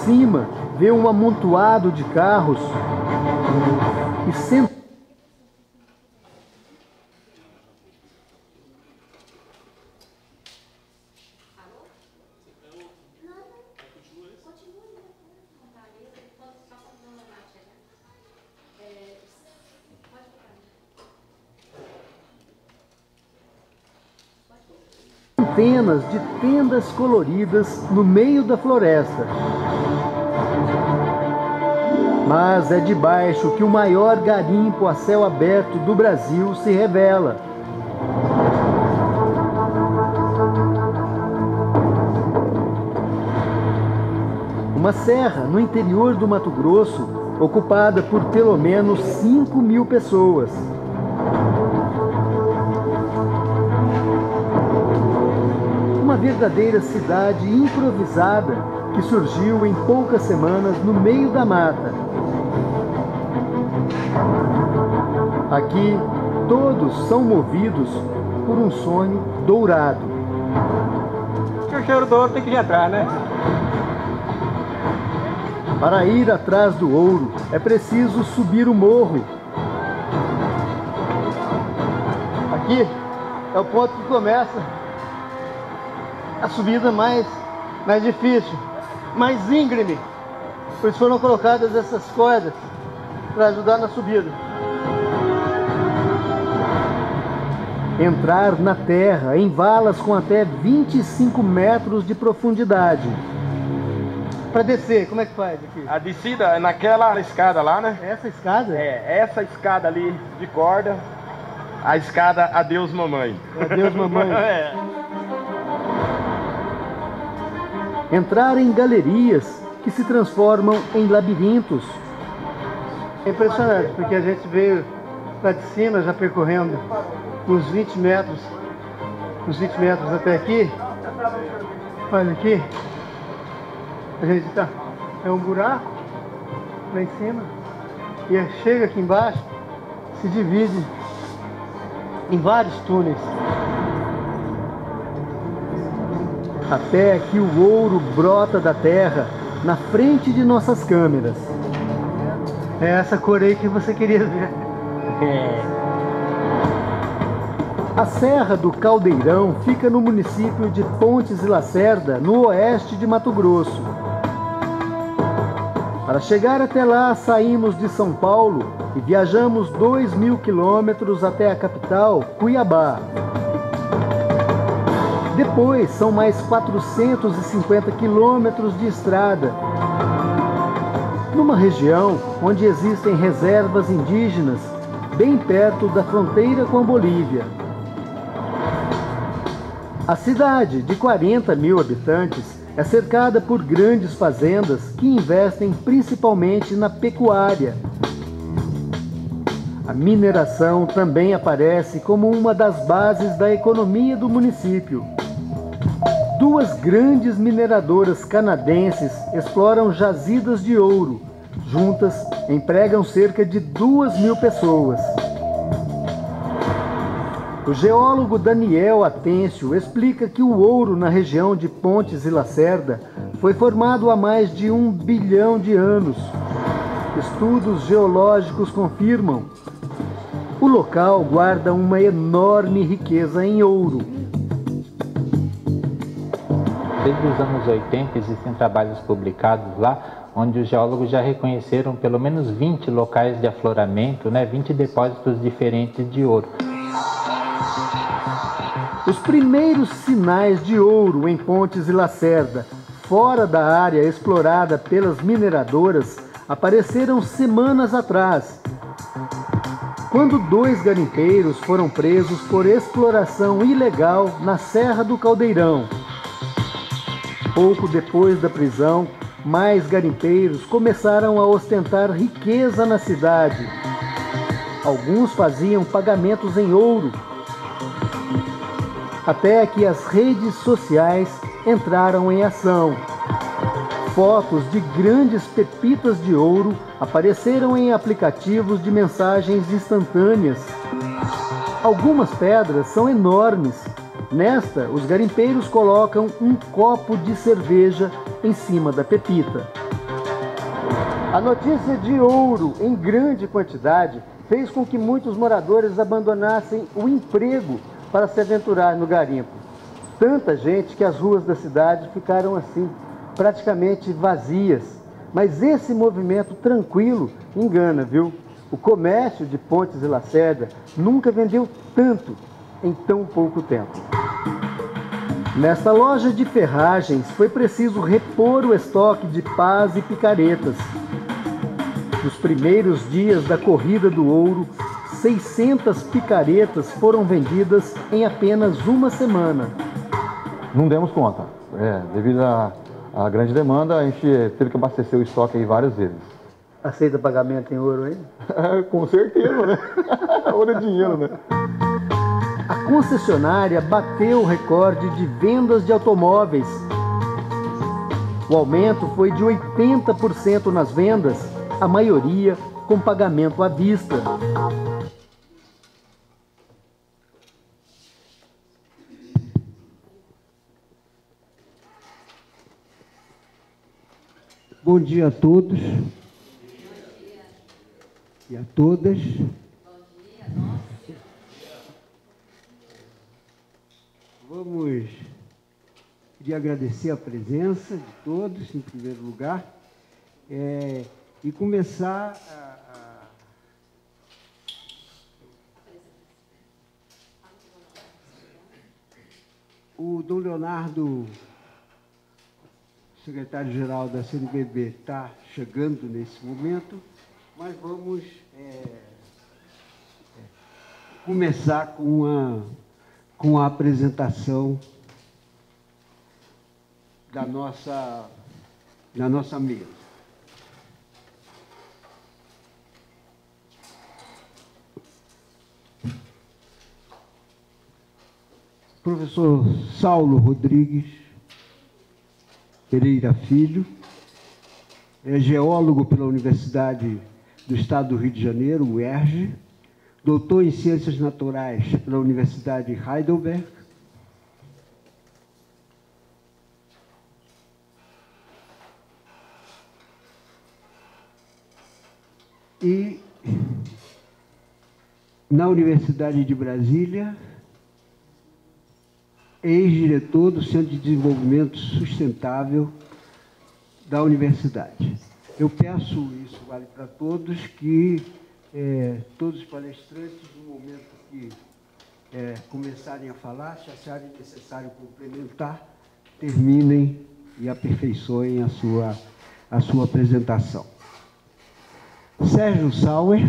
cima, vê um amontoado de carros e centenas de tendas coloridas no meio da floresta. Mas é debaixo que o maior garimpo a céu aberto do Brasil se revela. Uma serra no interior do Mato Grosso, ocupada por pelo menos 5.000 pessoas. Uma verdadeira cidade improvisada que surgiu em poucas semanas no meio da mata. Aqui, todos são movidos por um sonho dourado. O cheiro do ouro tem que entrar, né? Para ir atrás do ouro, é preciso subir o morro. Aqui é o ponto que começa a subida mais difícil, mais íngreme. Por isso foram colocadas essas cordas para ajudar na subida. Entrar na terra em valas com até 25 metros de profundidade. Para descer, como é que faz aqui? A descida é naquela escada lá, né? Essa escada? É, essa escada ali de corda, a escada Adeus Mamãe. Adeus Mamãe. É. Entrar em galerias que se transformam em labirintos. É impressionante, porque a gente veio lá de cima, já percorrendo uns 20 metros até aqui. Olha aqui, a gente tá, é um buraco lá em cima, e chega aqui embaixo, se divide em vários túneis. Até que o ouro brota da terra na frente de nossas câmeras. É essa cor aí que você queria ver. A Serra do Caldeirão fica no município de Pontes e Lacerda, no oeste de Mato Grosso. Para chegar até lá, saímos de São Paulo e viajamos 2.000 quilômetros até a capital, Cuiabá. Depois, são mais 450 quilômetros de estrada, numa região onde existem reservas indígenas, bem perto da fronteira com a Bolívia. A cidade, de 40.000 habitantes, é cercada por grandes fazendas que investem principalmente na pecuária. A mineração também aparece como uma das bases da economia do município. Duas grandes mineradoras canadenses exploram jazidas de ouro. Juntas, empregam cerca de 2.000 pessoas. O geólogo Daniel Atêncio explica que o ouro na região de Pontes e Lacerda foi formado há mais de 1 bilhão de anos. Estudos geológicos confirmam. O local guarda uma enorme riqueza em ouro. Desde os anos 80 existem trabalhos publicados lá, onde os geólogos já reconheceram pelo menos 20 locais de afloramento, 20 depósitos diferentes de ouro. Os primeiros sinais de ouro em Pontes e Lacerda, fora da área explorada pelas mineradoras, apareceram semanas atrás, quando 2 garimpeiros foram presos por exploração ilegal na Serra do Caldeirão. Pouco depois da prisão, mais garimpeiros começaram a ostentar riqueza na cidade. Alguns faziam pagamentos em ouro, até que as redes sociais entraram em ação. Fotos de grandes pepitas de ouro apareceram em aplicativos de mensagens instantâneas. Algumas pedras são enormes. Nesta, os garimpeiros colocam um copo de cerveja em cima da pepita. A notícia de ouro em grande quantidade fez com que muitos moradores abandonassem o emprego para se aventurar no garimpo. Tanta gente que as ruas da cidade ficaram assim, praticamente vazias. Mas esse movimento tranquilo engana, viu? O comércio de Pontes e Lacerda nunca vendeu tanto em tão pouco tempo. Nesta loja de ferragens foi preciso repor o estoque de pás e picaretas. Nos primeiros dias da corrida do ouro, 600 picaretas foram vendidas em apenas uma semana. Não demos conta. Devido à grande demanda, a gente teve que abastecer o estoque aí várias vezes. Aceita pagamento em ouro aí? Com certeza, né? Ouro é dinheiro, né? A concessionária bateu o recorde de vendas de automóveis. O aumento foi de 80% nas vendas, a maioria com pagamento à vista. Bom dia a todos e a todas. Queria agradecer a presença de todos, em primeiro lugar, e começar o Dom Leonardo, secretário-geral da CNBB, está chegando nesse momento, mas vamos começar com a apresentação da nossa mesa. Professor Saulo Rodrigues Pereira Filho, é geólogo pela Universidade do Estado do Rio de Janeiro, UERJ, doutor em Ciências Naturais pela Universidade Heidelberg, e na Universidade de Brasília, ex-diretor do Centro de Desenvolvimento Sustentável da Universidade. Eu peço, isso vale para todos, que todos os palestrantes, no momento que começarem a falar, se acharem necessário complementar, terminem e aperfeiçoem a sua apresentação. Sérgio Sauer,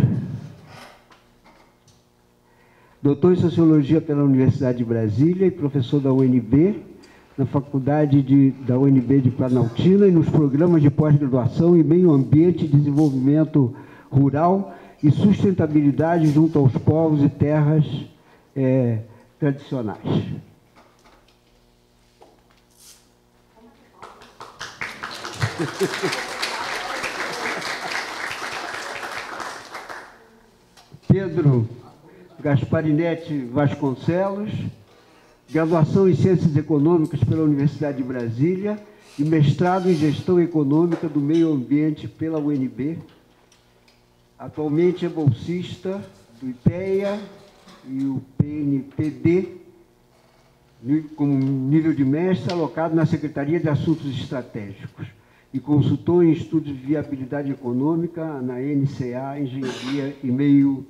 doutor em Sociologia pela Universidade de Brasília e professor da UNB, na Faculdade da UNB de Planaltina e nos programas de pós-graduação em Meio Ambiente, Desenvolvimento Rural e Sustentabilidade junto aos povos e terras tradicionais. Pedro Gasparinetti Vasconcelos, graduação em Ciências Econômicas pela Universidade de Brasília e mestrado em Gestão Econômica do Meio Ambiente pela UNB. Atualmente é bolsista do IPEA e o PNPD, como nível de mestre, alocado na Secretaria de Assuntos Estratégicos e consultor em estudos de viabilidade econômica na NCA, Engenharia e Meio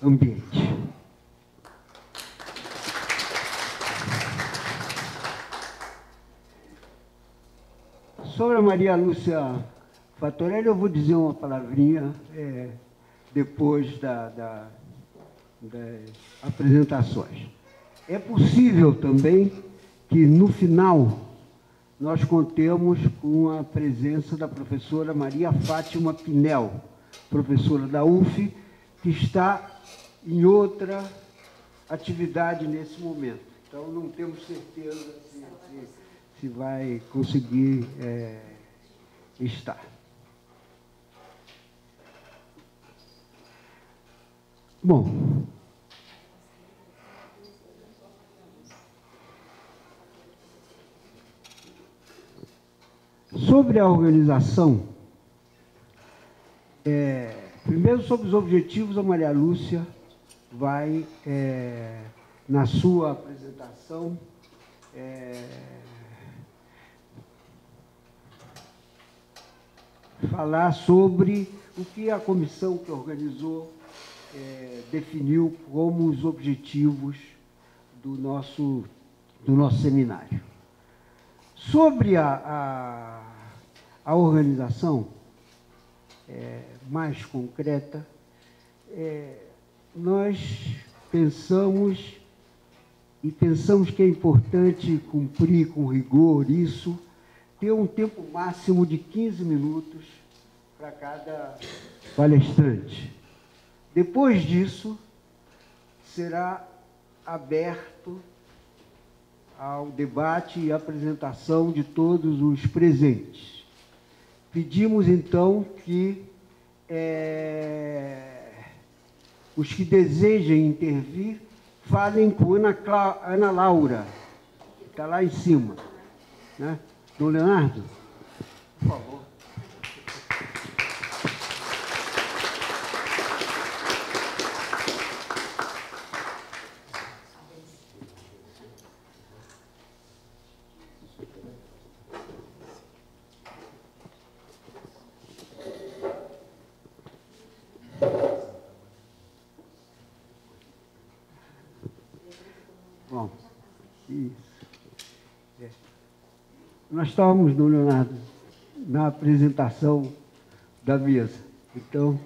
Ambiente. Sobre a Maria Lúcia Fatorelli, eu vou dizer uma palavrinha depois das apresentações. É possível também que, no final, nós contemos com a presença da professora Maria Fátima Pinel, professora da UF, que está em outra atividade nesse momento. Então, não temos certeza se vai conseguir estar. Bom, sobre a organização Primeiro, sobre os objetivos, a Maria Lúcia vai, na sua apresentação, falar sobre o que a comissão que organizou definiu como os objetivos do nosso seminário. Sobre a organização mais concreta, nós pensamos que é importante cumprir com rigor isso, ter um tempo máximo de 15 minutos para cada palestrante. Depois disso, será aberto ao debate e apresentação de todos os presentes. Pedimos, então, que os que desejem intervir falem com Ana Laura, que está lá em cima, né? Dom Leonardo, por favor. Bom, isso. Nós estávamos, Dom Leonardo, na apresentação da mesa. Então,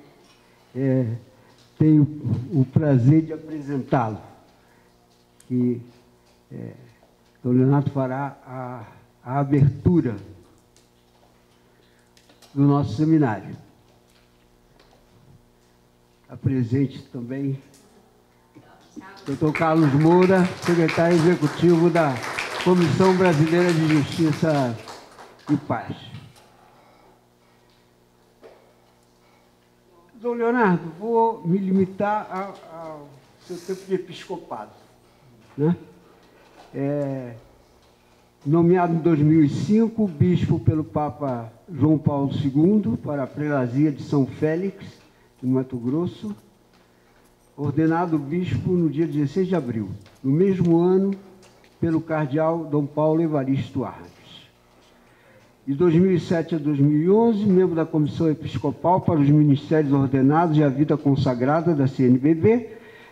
tenho o prazer de apresentá-lo. Que Dom Leonardo fará a abertura do nosso seminário. Está presente também Dr. Carlos Moura, secretário executivo da Comissão Brasileira de Justiça e Paz. Dom Leonardo, vou me limitar ao seu tempo de episcopado, né? Nomeado em 2005, bispo pelo Papa João Paulo II para a prelazia de São Félix, em Mato Grosso, ordenado bispo no dia 16 de abril, no mesmo ano, pelo cardeal Dom Paulo Evaristo Arnes. De 2007 a 2011, membro da Comissão Episcopal para os Ministérios Ordenados e a Vida Consagrada da CNBB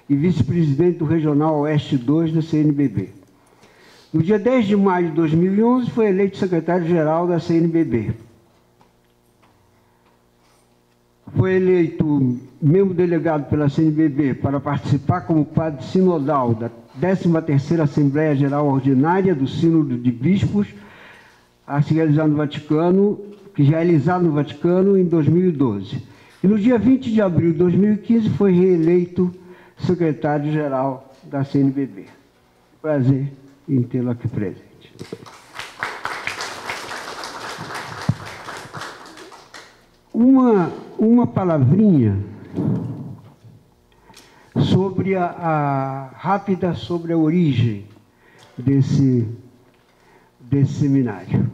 e vice-presidente do Regional Oeste 2 da CNBB. No dia 10 de maio de 2011, foi eleito secretário-geral da CNBB. Foi eleito membro delegado pela CNBB para participar como padre sinodal da 13ª Assembleia Geral Ordinária do Sínodo de Bispos, a se realizar no Vaticano, que já é realizado no Vaticano em 2012. E no dia 20 de abril de 2015 foi reeleito secretário-geral da CNBB. Prazer em tê-lo aqui presente. Uma palavrinha sobre rápida sobre a origem desse seminário.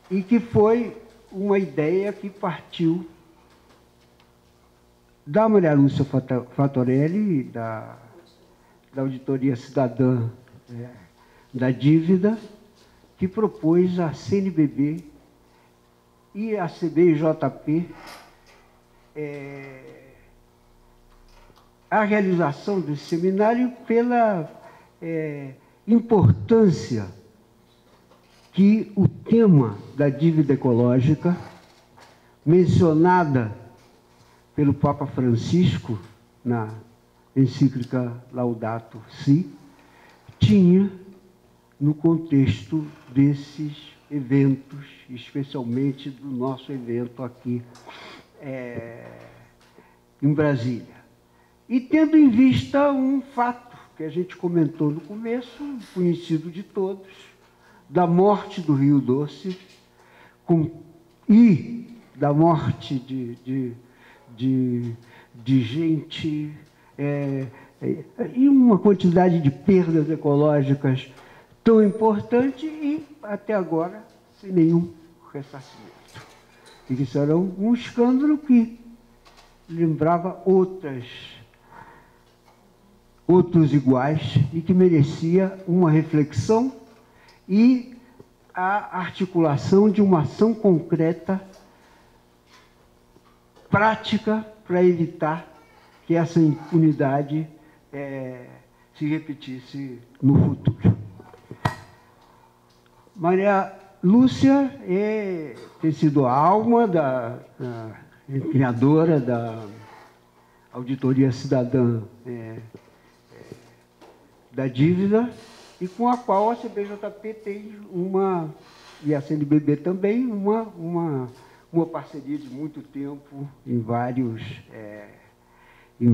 E que foi uma ideia que partiu da Maria Lúcia Fatorelli, da Auditoria Cidadã da Dívida, que propôs a CNBB e a CBJP a realização desse seminário pela importância que o tema da dívida ecológica, mencionada pelo Papa Francisco na encíclica Laudato Si, tinha no contexto desses eventos, especialmente do nosso evento aqui em Brasília. E tendo em vista um fato que a gente comentou no começo, conhecido de todos, da morte do Rio Doce e da morte de gente e uma quantidade de perdas ecológicas tão importante e, até agora, sem nenhum ressarcimento. E isso era um escândalo que lembrava outros iguais e que merecia uma reflexão e a articulação de uma ação concreta, prática, para evitar que essa impunidade se repetisse no futuro. Maria Lúcia tem sido a alma criadora da Auditoria Cidadã da Dívida, e com a qual a CBJP tem e a CNBB também, uma parceria de muito tempo em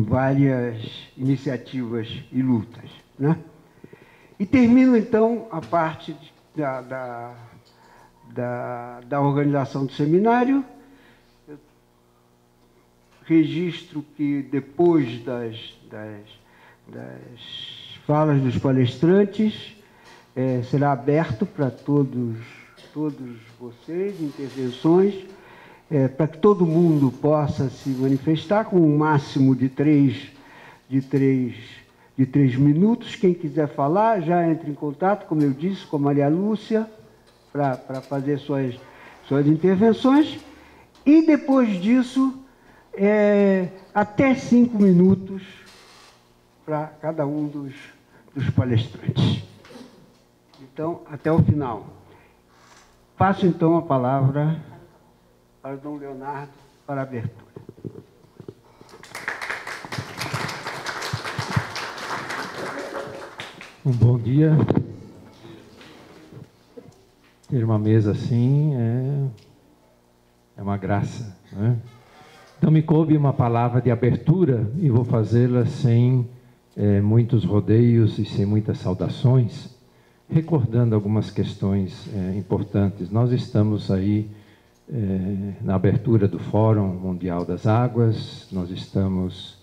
várias iniciativas e lutas, né? E termino, então, a parte da organização do seminário. Eu registro que, depois das falas dos palestrantes, será aberto para todos vocês, intervenções, para que todo mundo possa se manifestar com um máximo de 3 minutos. Quem quiser falar, já entre em contato, como eu disse, com a Maria Lúcia, para fazer suas intervenções. E, depois disso, até 5 minutos para cada um dos palestrantes. Então, até o final. Passo, então, a palavra para o Dom Leonardo para a abertura. Um bom dia. Ter uma mesa assim é uma graça, né? Então, me coube uma palavra de abertura e vou fazê-la sem muitos rodeios e sem muitas saudações, recordando algumas questões importantes. Nós estamos aí na abertura do Fórum Mundial das Águas, nós estamos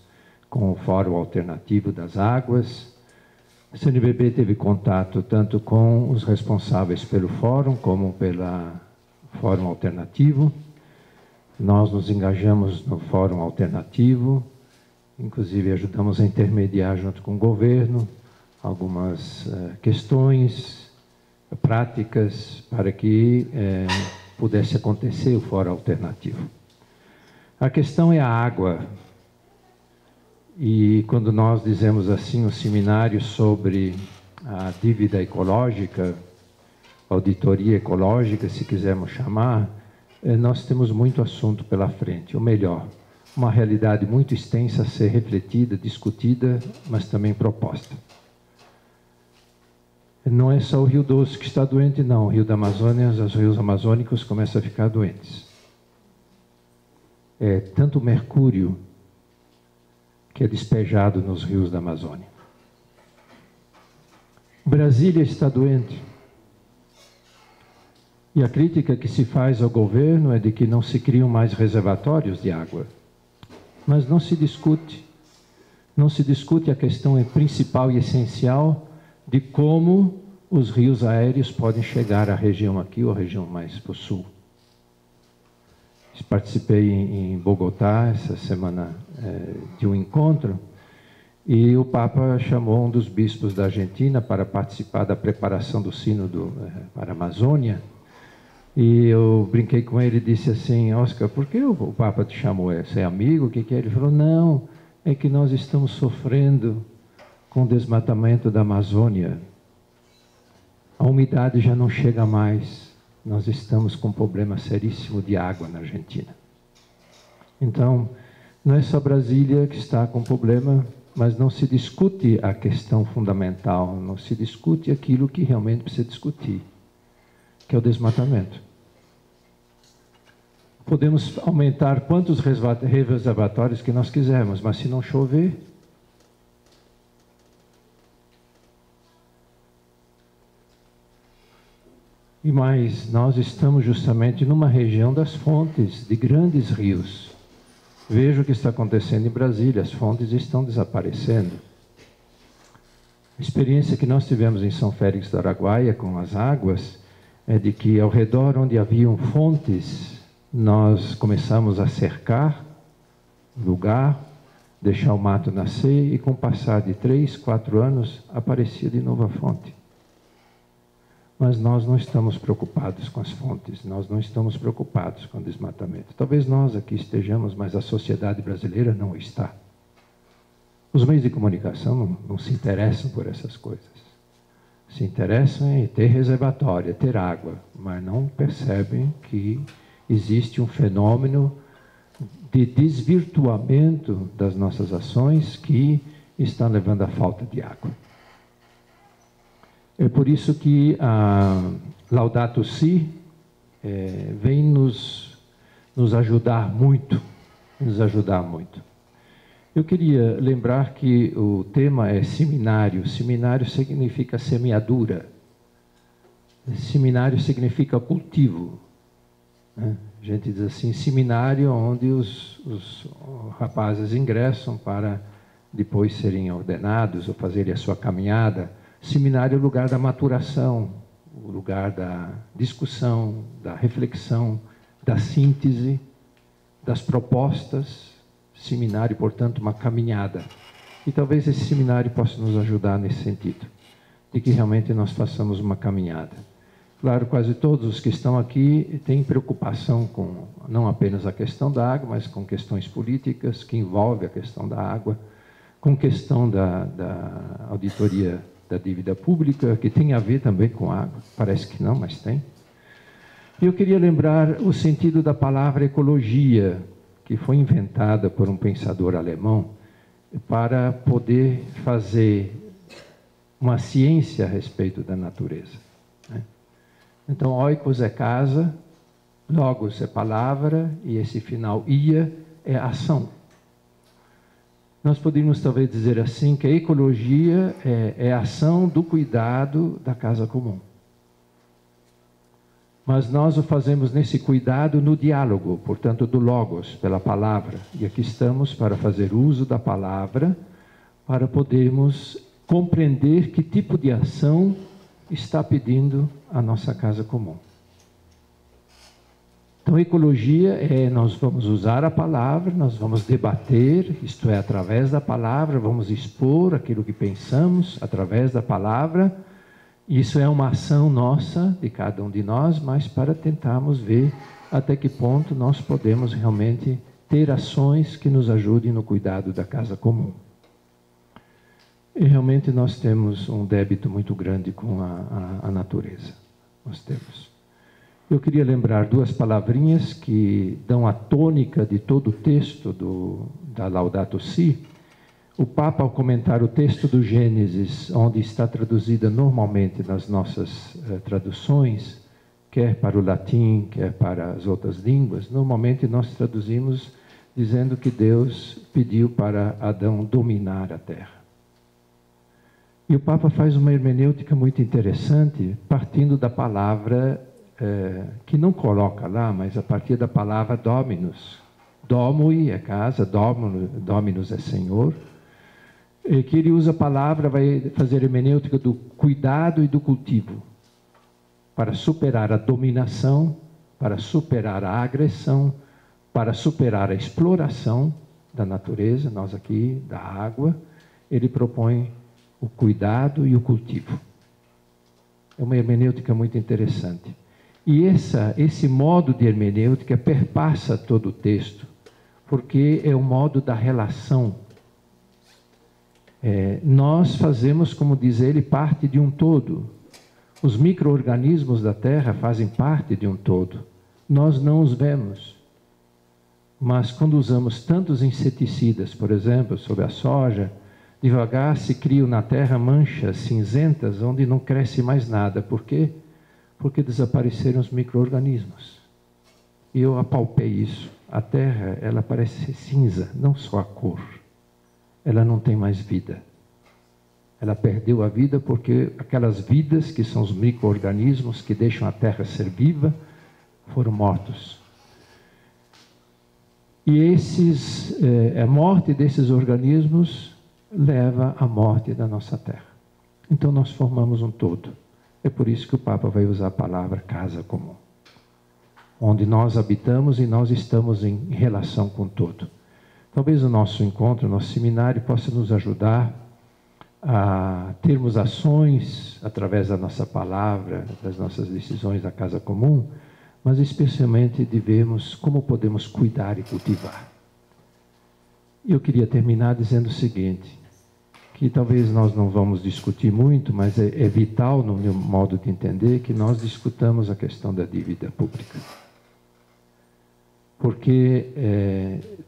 com o Fórum Alternativo das Águas. A CNBB teve contato tanto com os responsáveis pelo Fórum como pelo Fórum Alternativo. Nós nos engajamos no Fórum Alternativo, inclusive ajudamos a intermediar junto com o governo algumas questões práticas para que pudesse acontecer o Fórum Alternativo. A questão é a água. E quando nós dizemos assim, um seminário sobre a dívida ecológica, auditoria ecológica, se quisermos chamar, nós temos muito assunto pela frente, ou melhor, uma realidade muito extensa a ser refletida, discutida, mas também proposta. Não é só o Rio Doce que está doente, não. O Rio da Amazônia, os rios amazônicos começam a ficar doentes. É tanto mercúrio que é despejado nos rios da Amazônia. Brasília está doente. E a crítica que se faz ao governo é de que não se criam mais reservatórios de água. Mas não se discute a questão principal e essencial de como os rios aéreos podem chegar à região aqui ou à região mais para o sul. Participei em Bogotá essa semana de um encontro e o Papa chamou um dos bispos da Argentina para participar da preparação do sínodo para a Amazônia. E eu brinquei com ele e disse assim: Oscar, por que o Papa te chamou? Você é amigo? O que é? Ele falou: não, é que nós estamos sofrendo com o desmatamento da Amazônia. A umidade já não chega mais. Nós estamos com um problema seríssimo de água na Argentina. Então, não é só Brasília que está com problema, mas não se discute a questão fundamental, não se discute aquilo que realmente precisa discutir, que é o desmatamento. Podemos aumentar quantos reservatórios que nós quisermos, mas se não chover, e mais, nós estamos justamente numa região das fontes de grandes rios. Veja o que está acontecendo em Brasília, as fontes estão desaparecendo. A experiência que nós tivemos em São Félix do Araguaia com as águas é de que ao redor onde haviam fontes, nós começamos a cercar o lugar, deixar o mato nascer, e com o passar de 3, 4 anos, aparecia de novo a fonte. Mas nós não estamos preocupados com as fontes, nós não estamos preocupados com o desmatamento. Talvez nós aqui estejamos, mas a sociedade brasileira não está. Os meios de comunicação não se interessam por essas coisas. Se interessam em ter reservatório, ter água, mas não percebem que existe um fenômeno de desvirtuamento das nossas ações que está levando à falta de água. É por isso que a Laudato Si vem nos ajudar muito, Eu queria lembrar que o tema é seminário. Seminário significa semeadura. Seminário significa cultivo, né? A gente diz assim, seminário onde os rapazes ingressam para depois serem ordenados ou fazerem a sua caminhada. Seminário é o lugar da maturação, o lugar da discussão, da reflexão, da síntese, das propostas. Seminário, portanto, uma caminhada. E talvez esse seminário possa nos ajudar nesse sentido, de que realmente nós façamos uma caminhada. Claro, quase todos os que estão aqui têm preocupação com não apenas a questão da água, mas com questões políticas que envolvem a questão da água, com questão da auditoria da dívida pública, que tem a ver também com água. Parece que não, mas tem. E eu queria lembrar o sentido da palavra ecologia, que foi inventada por um pensador alemão para poder fazer uma ciência a respeito da natureza, né? Então, oikos é casa, logos é palavra, e esse final ia é ação. Nós poderíamos talvez dizer assim, que a ecologia é a ação do cuidado da casa comum. Mas nós o fazemos nesse cuidado no diálogo, portanto, do logos, pela palavra. E aqui estamos para fazer uso da palavra, para podermos compreender que tipo de ação está pedindo a nossa casa comum. Então, ecologia nós vamos usar a palavra, nós vamos debater, isto é, através da palavra, vamos expor aquilo que pensamos através da palavra. Isso é uma ação nossa, de cada um de nós, mas para tentarmos ver até que ponto nós podemos realmente ter ações que nos ajudem no cuidado da casa comum. E realmente nós temos um débito muito grande com a natureza. Nós temos. Eu queria lembrar 2 palavrinhas que dão a tônica de todo o texto da Laudato Si. O Papa, ao comentar o texto do Gênesis, onde está traduzida normalmente nas nossas traduções, quer para o latim, quer para as outras línguas, normalmente nós traduzimos dizendo que Deus pediu para Adão dominar a terra. E o Papa faz uma hermenêutica muito interessante, partindo da palavra, que não coloca lá, mas a partir da palavra dominus. Domui é casa, dominus é Senhor. E que ele usa a palavra, vai fazer hermenêutica do cuidado e do cultivo, para superar a dominação, para superar a agressão, para superar a exploração da natureza, nós aqui, da água. Ele propõe o cuidado e o cultivo. É uma hermenêutica muito interessante. E esse modo de hermenêutica perpassa todo o texto, porque é o modo da relação. Nós fazemos, como diz ele, parte de um todo. Os micro-organismos da Terra fazem parte de um todo. Nós não os vemos. Mas quando usamos tantos inseticidas, por exemplo, sobre a soja, devagar se criam na terra manchas cinzentas onde não cresce mais nada. Por quê? Porque desapareceram os micro-organismos. E eu apalpei isso. A terra, ela parece ser cinza, não só a cor. Ela não tem mais vida. Ela perdeu a vida porque aquelas vidas, que são os micro-organismos que deixam a terra ser viva, foram mortos. E a morte desses organismos leva à morte da nossa terra. Então nós formamos um todo. É por isso que o Papa vai usar a palavra casa comum, onde nós habitamos e nós estamos em relação com todo. Talvez o nosso encontro, o nosso seminário possa nos ajudar a termos ações através da nossa palavra, das nossas decisões da casa comum, mas especialmente de vermos como podemos cuidar e cultivar. E eu queria terminar dizendo o seguinte, que talvez nós não vamos discutir muito, mas é vital no meu modo de entender que nós discutamos a questão da dívida pública. Porque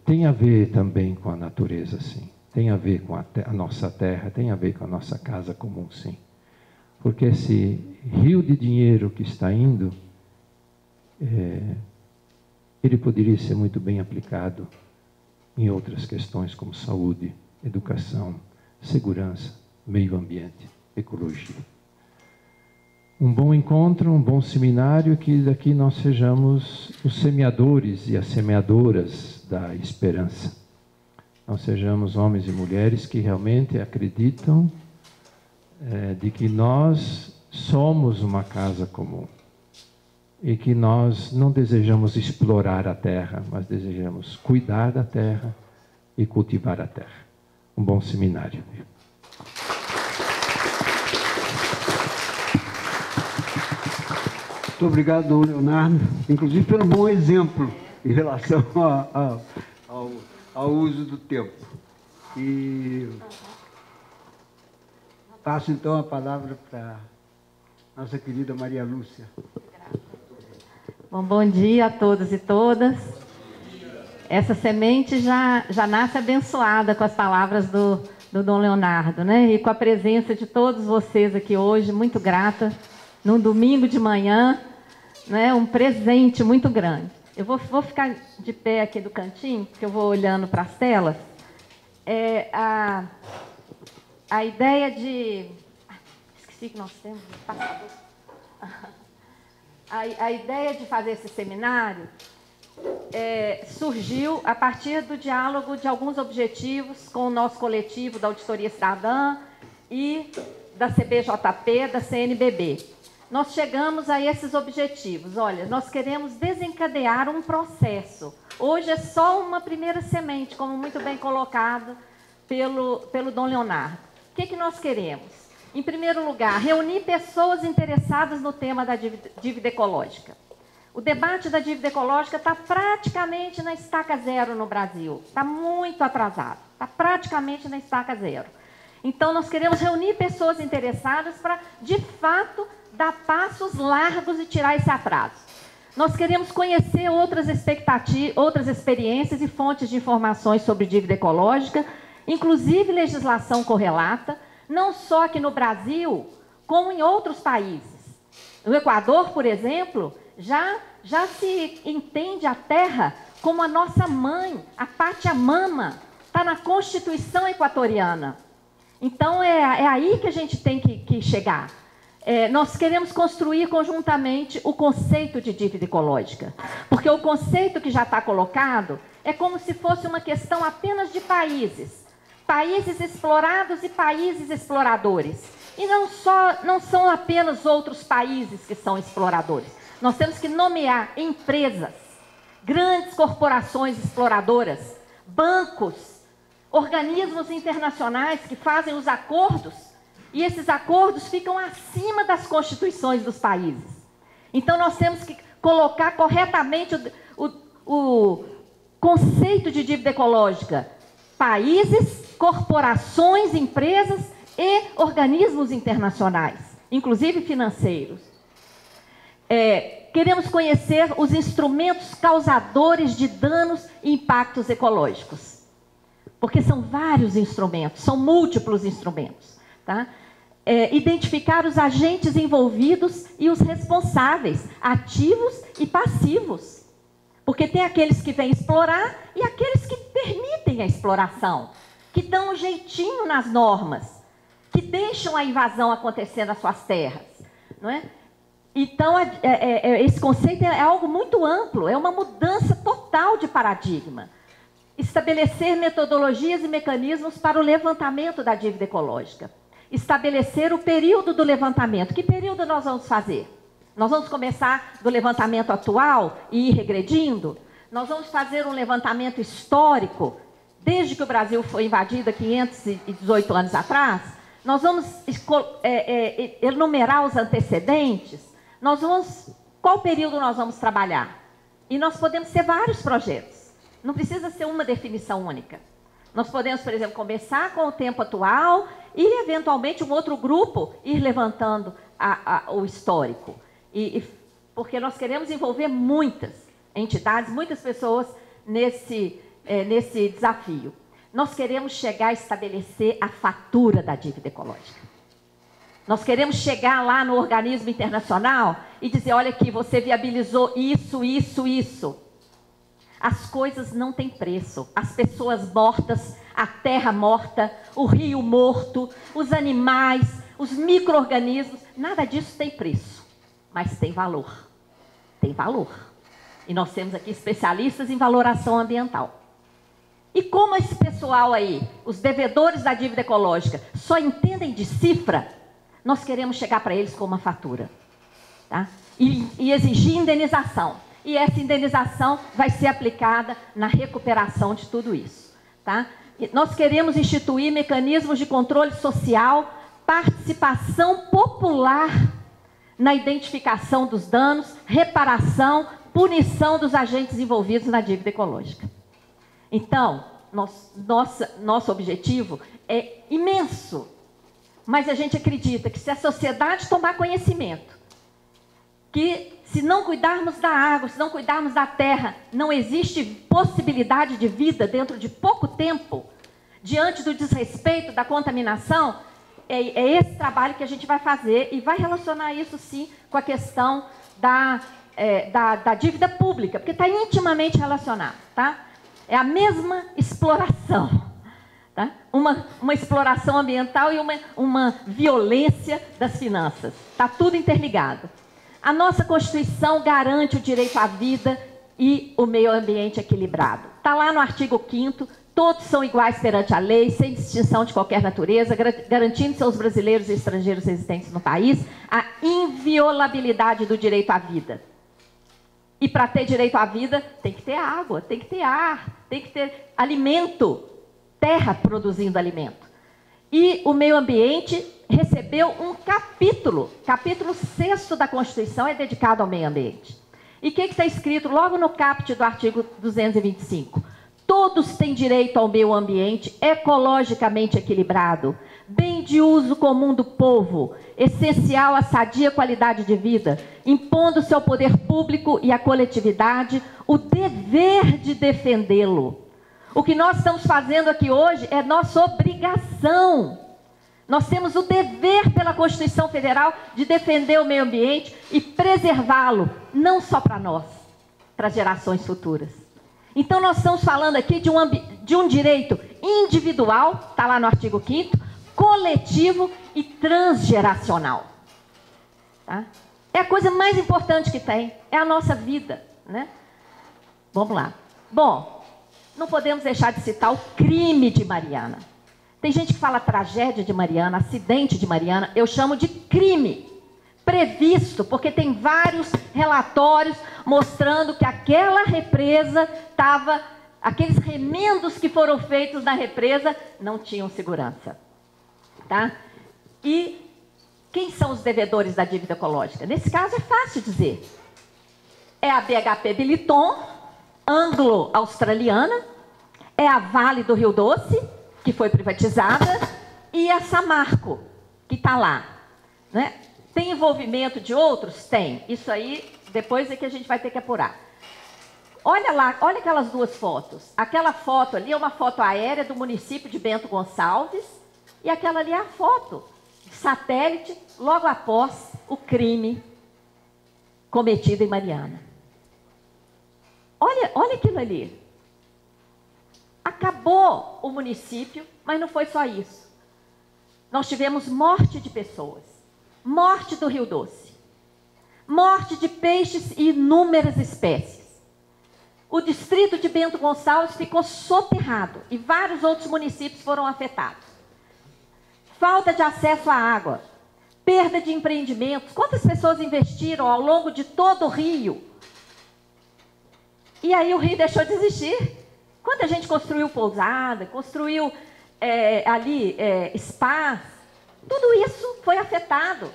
tem a ver também com a natureza, sim. Tem a ver com a nossa terra, tem a ver com a nossa casa comum, sim. Porque esse rio de dinheiro que está indo, ele poderia ser muito bem aplicado em outras questões como saúde, educação, segurança, meio ambiente, ecologia. Um bom encontro, um bom seminário, que daqui nós sejamos os semeadores e as semeadoras da esperança. Nós sejamos homens e mulheres que realmente acreditam de que nós somos uma casa comum e que nós não desejamos explorar a terra, mas desejamos cuidar da terra e cultivar a terra. Um bom seminário. Muito obrigado, Dom Leonardo, inclusive pelo bom exemplo em relação ao uso do tempo. E passo então a palavra para nossa querida Maria Lúcia. Bom dia a todos e todas. Essa semente já nasce abençoada com as palavras do Dom Leonardo, né? E com a presença de todos vocês aqui hoje, muito grata, num domingo de manhã, né? Um presente muito grande. Eu vou ficar de pé aqui do cantinho, porque eu vou olhando para as telas. A ideia de... Esqueci que nós temos... A ideia de fazer esse seminário surgiu a partir do diálogo de alguns objetivos com o nosso coletivo da Auditoria Cidadã e da CBJP, da CNBB. Nós chegamos a esses objetivos. Olha, nós queremos desencadear um processo. Hoje é só uma primeira semente, como muito bem colocado pelo Dom Leonardo. O que nós queremos? Em primeiro lugar, reunir pessoas interessadas no tema da dívida ecológica. O debate da dívida ecológica está praticamente na estaca zero no Brasil. Está muito atrasado. Está praticamente na estaca zero. Então, nós queremos reunir pessoas interessadas para, de fato, dar passos largos e tirar esse atraso. Nós queremos conhecer outras expectativas, outras experiências e fontes de informações sobre dívida ecológica, inclusive legislação correlata, não só aqui no Brasil, como em outros países. No Equador, por exemplo, já se entende a terra como a nossa mãe, a Pachamama, está na Constituição equatoriana. Então, é aí que a gente tem que chegar. Nós queremos construir conjuntamente o conceito de dívida ecológica, porque o conceito que já está colocado é como se fosse uma questão apenas de países explorados e países exploradores. E não são apenas outros países que são exploradores. Nós temos que nomear empresas, grandes corporações exploradoras, bancos, organismos internacionais que fazem os acordos, e esses acordos ficam acima das constituições dos países. Então, nós temos que colocar corretamente o conceito de dívida ecológica. Países, corporações, empresas e organismos internacionais, inclusive financeiros. Queremos conhecer os instrumentos causadores de danos e impactos ecológicos. Porque são vários instrumentos, são múltiplos instrumentos. Tá? Identificar os agentes envolvidos e os responsáveis, ativos e passivos. Porque tem aqueles que vêm explorar e aqueles que permitem a exploração, que dão um jeitinho nas normas, que deixam a invasão acontecer nas suas terras. Não é? Então, esse conceito é algo muito amplo, é uma mudança total de paradigma. Estabelecer metodologias e mecanismos para o levantamento da dívida ecológica. estabelecer o período do levantamento. Que período nós vamos fazer? Nós vamos começar do levantamento atual e ir regredindo? Nós vamos fazer um levantamento histórico, desde que o Brasil foi invadido há 518 anos atrás? Nós vamos enumerar os antecedentes? Qual período nós vamos trabalhar? E nós podemos ter vários projetos. Não precisa ser uma definição única. Nós podemos, por exemplo, começar com o tempo atual e, eventualmente, um outro grupo ir levantando o histórico. Porque nós queremos envolver muitas entidades, muitas pessoas nesse desafio. Nós queremos chegar a estabelecer a fatura da dívida ecológica. Nós queremos chegar lá no organismo internacional e dizer, olha aqui, você viabilizou isso, isso, isso. As coisas não têm preço. As pessoas mortas, a terra morta, o rio morto, os animais, os micro-organismos, nada disso tem preço. Mas tem valor. Tem valor. E nós temos aqui especialistas em valoração ambiental. E como esse pessoal aí, os devedores da dívida ecológica, só entendem de cifra, nós queremos chegar para eles com uma fatura. Tá? E exigir indenização. E essa indenização vai ser aplicada na recuperação de tudo isso. Tá? E nós queremos instituir mecanismos de controle social, participação popular na identificação dos danos, reparação, punição dos agentes envolvidos na dívida ecológica. Então, nosso objetivo é imenso, mas a gente acredita que se a sociedade tomar conhecimento, que se não cuidarmos da água, se não cuidarmos da terra, não existe possibilidade de vida dentro de pouco tempo, diante do desrespeito, da contaminação, é esse trabalho que a gente vai fazer e vai relacionar isso, sim, com a questão da dívida pública, porque está intimamente relacionado, tá? É a mesma exploração, tá? Uma exploração ambiental e uma violência das finanças. Está tudo interligado. A nossa Constituição garante o direito à vida e o meio ambiente equilibrado. Está lá no artigo 5º, todos são iguais perante a lei, sem distinção de qualquer natureza, garantindo-se aos brasileiros e estrangeiros residentes no país a inviolabilidade do direito à vida. E para ter direito à vida, tem que ter água, tem que ter ar, tem que ter alimento, terra produzindo alimento. E o meio ambiente recebeu um capítulo 6º da Constituição é dedicado ao meio ambiente. E o que está escrito logo no caput do artigo 225? Todos têm direito ao meio ambiente ecologicamente equilibrado, bem de uso comum do povo, essencial à sadia qualidade de vida, impondo-se ao poder público e à coletividade o dever de defendê-lo. O que nós estamos fazendo aqui hoje é nossa obrigação. Nós temos o dever pela Constituição Federal de defender o meio ambiente e preservá-lo, não só para nós, para gerações futuras. Então, nós estamos falando aqui de um direito individual, está lá no artigo 5º, coletivo e transgeracional. Tá? É a coisa mais importante que tem, é a nossa vida. Né? Vamos lá. Bom, não podemos deixar de citar o crime de Mariana. Tem gente que fala tragédia de Mariana, acidente de Mariana, eu chamo de crime. Previsto, porque tem vários relatórios mostrando que aquela represa estava, aqueles remendos que foram feitos na represa não tinham segurança. Tá? E quem são os devedores da dívida ecológica? Nesse caso é fácil dizer. É a BHP Billiton, anglo-australiana, é a Vale do Rio Doce, que foi privatizada, e a Samarco, que está lá. Né? Tem envolvimento de outros? Tem. Isso aí, depois é que a gente vai ter que apurar. Olha lá, olha aquelas duas fotos. Aquela foto ali é uma foto aérea do município de Bento Gonçalves e aquela ali é a foto de satélite logo após o crime cometido em Mariana. Olha aquilo ali. Acabou o município, mas não foi só isso. Nós tivemos morte de pessoas. Morte do Rio Doce, morte de peixes e inúmeras espécies. O distrito de Bento Gonçalves ficou soterrado e vários outros municípios foram afetados. falta de acesso à água, perda de empreendimentos. Quantas pessoas investiram ao longo de todo o Rio? E aí o Rio deixou de existir. Quanta gente construiu pousada, construiu spas, tudo isso foi afetado.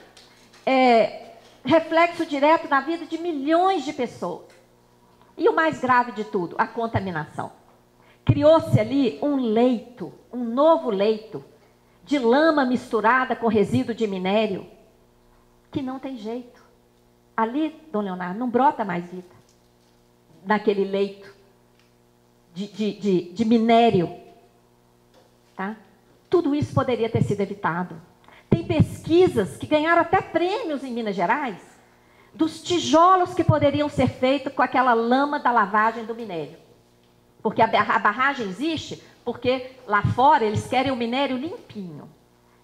Reflexo direto na vida de milhões de pessoas. E o mais grave de tudo, a contaminação. Criou-se ali um leito, um novo leito, de lama misturada com resíduo de minério, que não tem jeito. Ali, Dom Leonardo, não brota mais vida. Naquele leito de minério. Tá? Tudo isso poderia ter sido evitado. Tem pesquisas que ganharam até prêmios em Minas Gerais, dos tijolos que poderiam ser feitos com aquela lama da lavagem do minério. Porque a barragem existe porque lá fora eles querem o minério limpinho.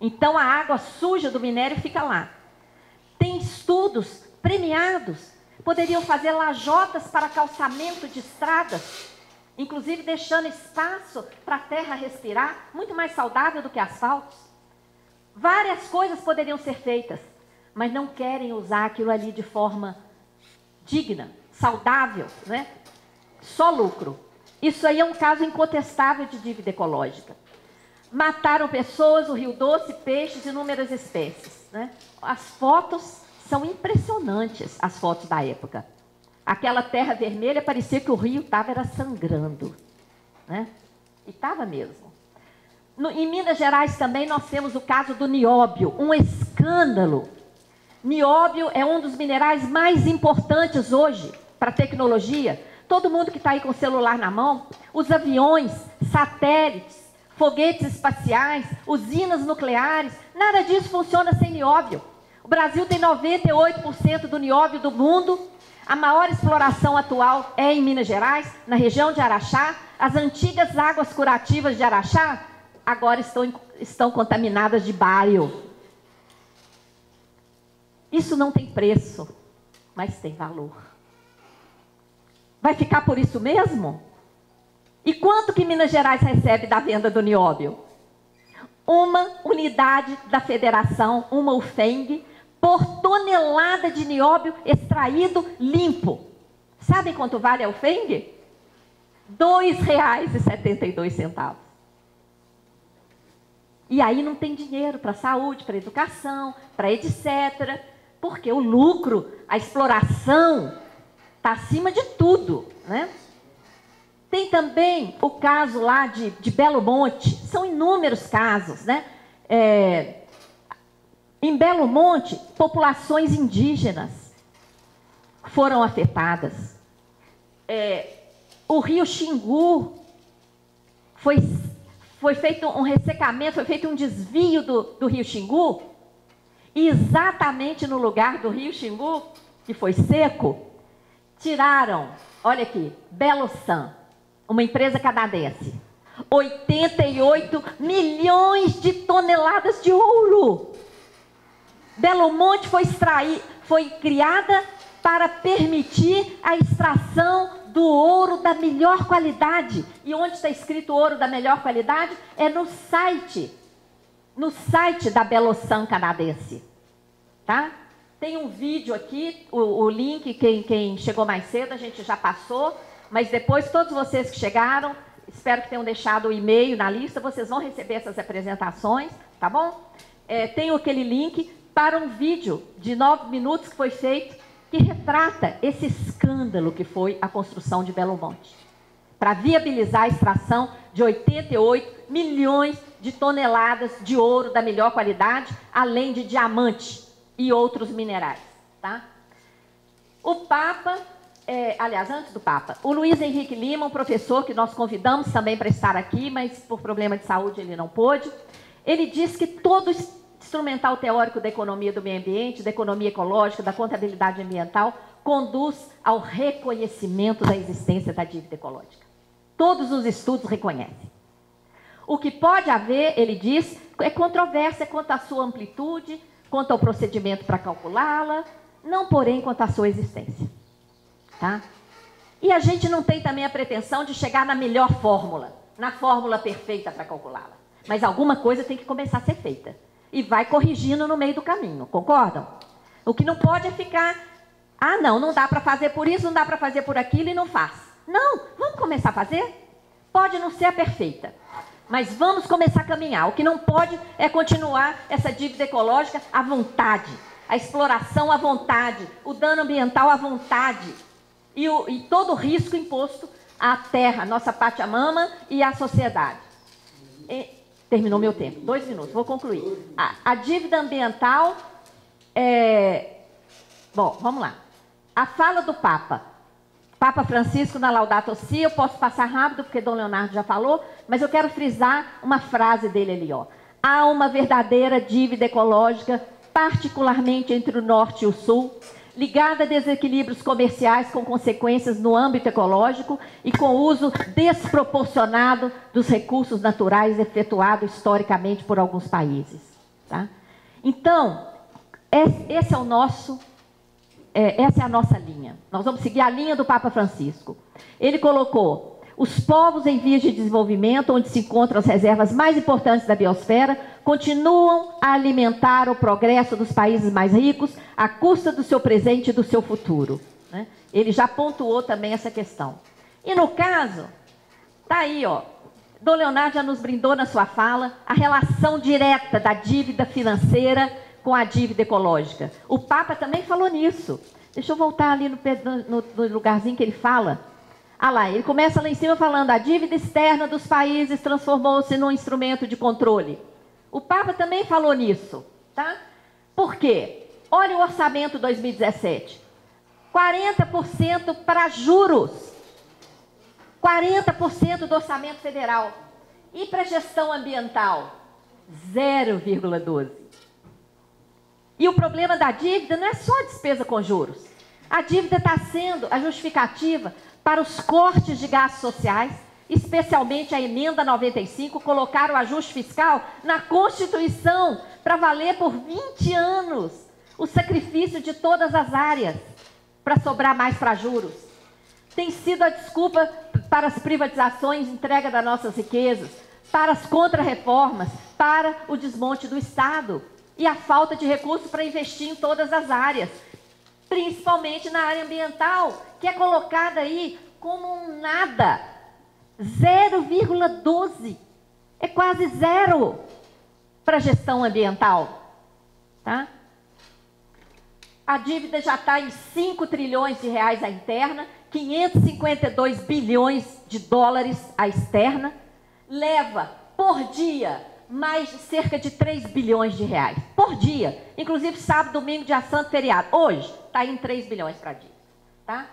Então a água suja do minério fica lá. Tem estudos premiados. Poderiam fazer lajotas para calçamento de estradas, inclusive deixando espaço para a terra respirar, muito mais saudável do que asfaltos. Várias coisas poderiam ser feitas, mas não querem usar aquilo ali de forma digna, saudável, né? Só lucro. Isso aí é um caso incontestável de dívida ecológica. Mataram pessoas, o Rio Doce, peixes, inúmeras espécies, né? As fotos são impressionantes, as fotos da época. Aquela terra vermelha parecia que o rio estava sangrando, né? E estava mesmo. Em Minas Gerais também nós temos o caso do nióbio, um escândalo. Nióbio é um dos minerais mais importantes hoje para a tecnologia. Todo mundo que está aí com o celular na mão, os aviões, satélites, foguetes espaciais, usinas nucleares, nada disso funciona sem nióbio. O Brasil tem 98% do nióbio do mundo. A maior exploração atual é em Minas Gerais, na região de Araxá. As antigas águas curativas de Araxá agora estão contaminadas de bário. Isso não tem preço, mas tem valor. Vai ficar por isso mesmo? E quanto que Minas Gerais recebe da venda do nióbio? Uma unidade da federação, uma UFENG, por tonelada de nióbio extraído limpo. Sabe quanto vale a UFENG? R$ 2,72. E aí não tem dinheiro para saúde, para educação, para etc. Porque o lucro, a exploração, está acima de tudo, né? Tem também o caso lá de Belo Monte. São inúmeros casos, né? Em Belo Monte, populações indígenas foram afetadas. O rio Xingu foi feito um ressecamento, foi feito um desvio do rio Xingu, e exatamente no lugar do rio Xingu, que foi seco, tiraram, olha aqui, Belo Sun, uma empresa canadense, 88 milhões de toneladas de ouro. Belo Monte foi criada para permitir a extração do ouro da melhor qualidade. E onde está escrito ouro da melhor qualidade? É no site da Belo Sun canadense. Tá? Tem um vídeo aqui, o link, quem chegou mais cedo, a gente já passou, mas depois todos vocês que chegaram, espero que tenham deixado o e-mail na lista, vocês vão receber essas apresentações, tá bom? Tem aquele link para um vídeo de 9 minutos que foi feito, que retrata esse escândalo que foi a construção de Belo Monte, para viabilizar a extração de 88 milhões de toneladas de ouro da melhor qualidade, além de diamante e outros minerais. Tá? O Papa, aliás, antes do Papa, o Luiz Henrique Lima, um professor que nós convidamos também para estar aqui, mas por problema de saúde ele não pôde, ele diz que todo instrumental teórico da economia do meio ambiente, da economia ecológica, da contabilidade ambiental, conduz ao reconhecimento da existência da dívida ecológica. Todos os estudos reconhecem. O que pode haver, ele diz, é controvérsia quanto à sua amplitude, quanto ao procedimento para calculá-la, não, porém, quanto à sua existência. Tá? E a gente não tem também a pretensão de chegar na melhor fórmula, na fórmula perfeita para calculá-la. Mas alguma coisa tem que começar a ser feita. e vai corrigindo no meio do caminho, concordam? O que não pode é ficar, ah, não dá para fazer por isso, não dá para fazer por aquilo e não faz. Não, vamos começar a fazer? Pode não ser a perfeita, mas vamos começar a caminhar. O que não pode é continuar essa dívida ecológica à vontade, a exploração à vontade, o dano ambiental à vontade e todo o risco imposto à terra, à nossa pátria mama e à sociedade. Terminou meu tempo, 2 minutos, vou concluir. A dívida ambiental bom, vamos lá. A fala do Papa Francisco na Laudato Si, eu posso passar rápido porque Dom Leonardo já falou, mas eu quero frisar uma frase dele ali, ó. Há uma verdadeira dívida ecológica, particularmente entre o norte e o sul, ligada a desequilíbrios comerciais com consequências no âmbito ecológico e com o uso desproporcionado dos recursos naturais efetuado historicamente por alguns países. Tá? Então, essa é a nossa linha. Nós vamos seguir a linha do Papa Francisco. Ele colocou: os povos em vias de desenvolvimento, onde se encontram as reservas mais importantes da biosfera, continuam a alimentar o progresso dos países mais ricos à custa do seu presente e do seu futuro. Né? Ele já pontuou também essa questão. E no caso, está aí, ó, Dom Leonardo já nos brindou na sua fala a relação direta da dívida financeira com a dívida ecológica. O Papa também falou nisso. Deixa eu voltar ali no lugarzinho que ele fala. Ah lá, ele começa lá em cima falando: a dívida externa dos países transformou-se num instrumento de controle. O Papa também falou nisso, tá? Por quê? Olha o orçamento 2017. 40% para juros. 40% do orçamento federal. E para gestão ambiental? 0,12%. E o problema da dívida não é só a despesa com juros. A dívida está sendo a justificativa para os cortes de gastos sociais, especialmente a emenda 95, colocar o ajuste fiscal na Constituição para valer por 20 anos o sacrifício de todas as áreas para sobrar mais para juros. Tem sido a desculpa para as privatizações, entrega das nossas riquezas, para as contrarreformas, para o desmonte do Estado e a falta de recursos para investir em todas as áreas, principalmente na área ambiental, que é colocada aí como um nada. 0,12%. É quase zero para a gestão ambiental. Tá? A dívida já está em 5 trilhões de reais a interna, 552 bilhões de dólares a externa, leva por dia mais cerca de 3 bilhões de reais. Por dia. Inclusive sábado, domingo, dia santo, feriado. Hoje está em 3 bilhões para a dívida. Tá?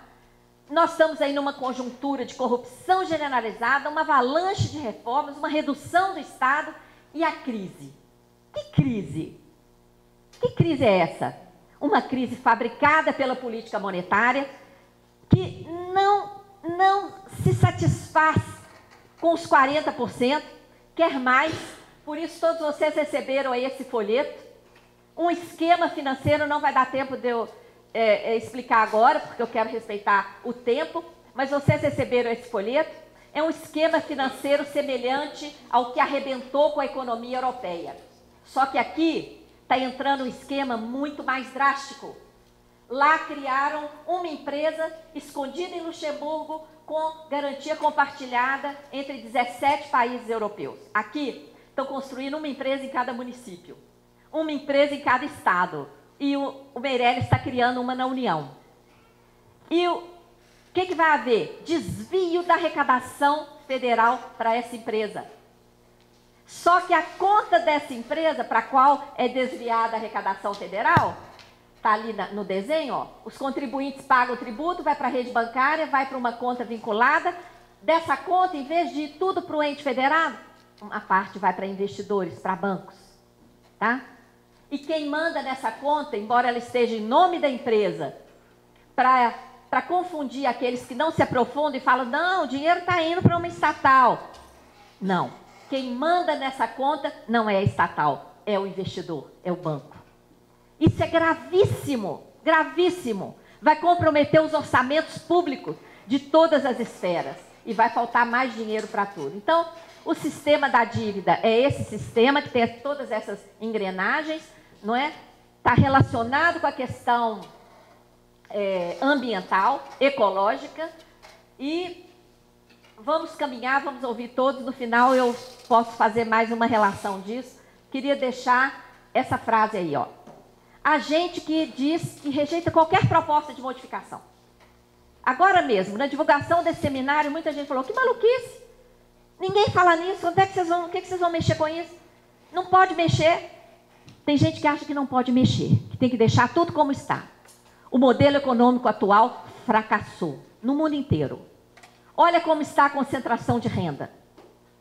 Nós estamos aí numa conjuntura de corrupção generalizada, uma avalanche de reformas, uma redução do Estado e a crise. Que crise? Que crise é essa? Uma crise fabricada pela política monetária que não se satisfaz com os 40%, quer mais. Por isso todos vocês receberam aí esse folheto. Um esquema financeiro, não vai dar tempo de eu explicar agora, porque eu quero respeitar o tempo, mas vocês receberam esse folheto. É um esquema financeiro semelhante ao que arrebentou com a economia europeia. Só que aqui está entrando um esquema muito mais drástico. Lá criaram uma empresa escondida em Luxemburgo com garantia compartilhada entre 17 países europeus. Aqui estão construindo uma empresa em cada município, uma empresa em cada estado. E o Meirelles está criando uma na União. E o que vai haver? Desvio da arrecadação federal para essa empresa. Só que a conta dessa empresa, para a qual é desviada a arrecadação federal, está ali no desenho, ó, os contribuintes pagam o tributo, vai para a rede bancária, vai para uma conta vinculada. Dessa conta, em vez de ir tudo para o ente federado, uma parte vai para investidores, para bancos. Tá? E quem manda nessa conta, embora ela esteja em nome da empresa, para confundir aqueles que não se aprofundam e falam: não, o dinheiro está indo para uma estatal. Não. Quem manda nessa conta não é a estatal, é o investidor, é o banco. Isso é gravíssimo, gravíssimo. Vai comprometer os orçamentos públicos de todas as esferas e vai faltar mais dinheiro para tudo. Então, O sistema da dívida é esse sistema que tem todas essas engrenagens, não é? Está relacionado com a questão ambiental, ecológica, e vamos caminhar, vamos ouvir todos. No final eu posso fazer mais uma relação disso. Queria deixar essa frase aí, ó. A gente que diz que rejeita qualquer proposta de modificação. Agora mesmo, na divulgação desse seminário, muita gente falou, que maluquice! Ninguém fala nisso, onde é que o que vocês vão mexer com isso? Não pode mexer. Tem gente que acha que não pode mexer, que tem que deixar tudo como está. O modelo econômico atual fracassou no mundo inteiro. Olha como está a concentração de renda.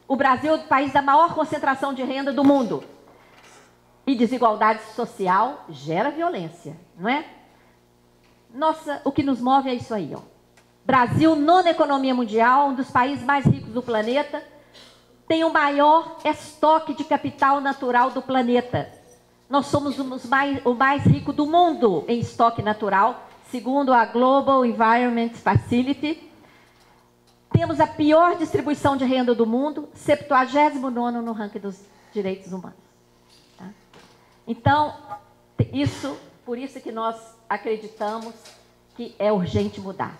O Brasil é o país da maior concentração de renda do mundo. E desigualdade social gera violência, não é? Nossa, o que nos move é isso aí, ó. Brasil, nona economia mundial, um dos países mais ricos do planeta, tem o maior estoque de capital natural do planeta. Nós somos o mais rico do mundo em estoque natural, segundo a Global Environment Facility. Temos a pior distribuição de renda do mundo, 79º no ranking dos direitos humanos. Tá? Então, por isso que nós acreditamos que é urgente mudar.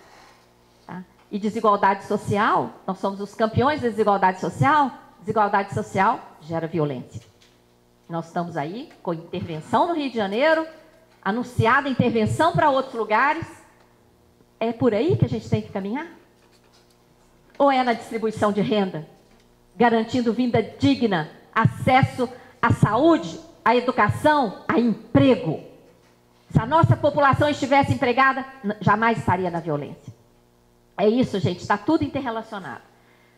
Tá? E desigualdade social, nós somos os campeões da desigualdade social. Desigualdade social gera violência. Nós estamos aí com intervenção no Rio de Janeiro, anunciada intervenção para outros lugares. É por aí que a gente tem que caminhar? Ou é na distribuição de renda, garantindo vida digna, acesso à saúde, à educação, a emprego? Se a nossa população estivesse empregada, jamais estaria na violência. É isso, gente, está tudo interrelacionado.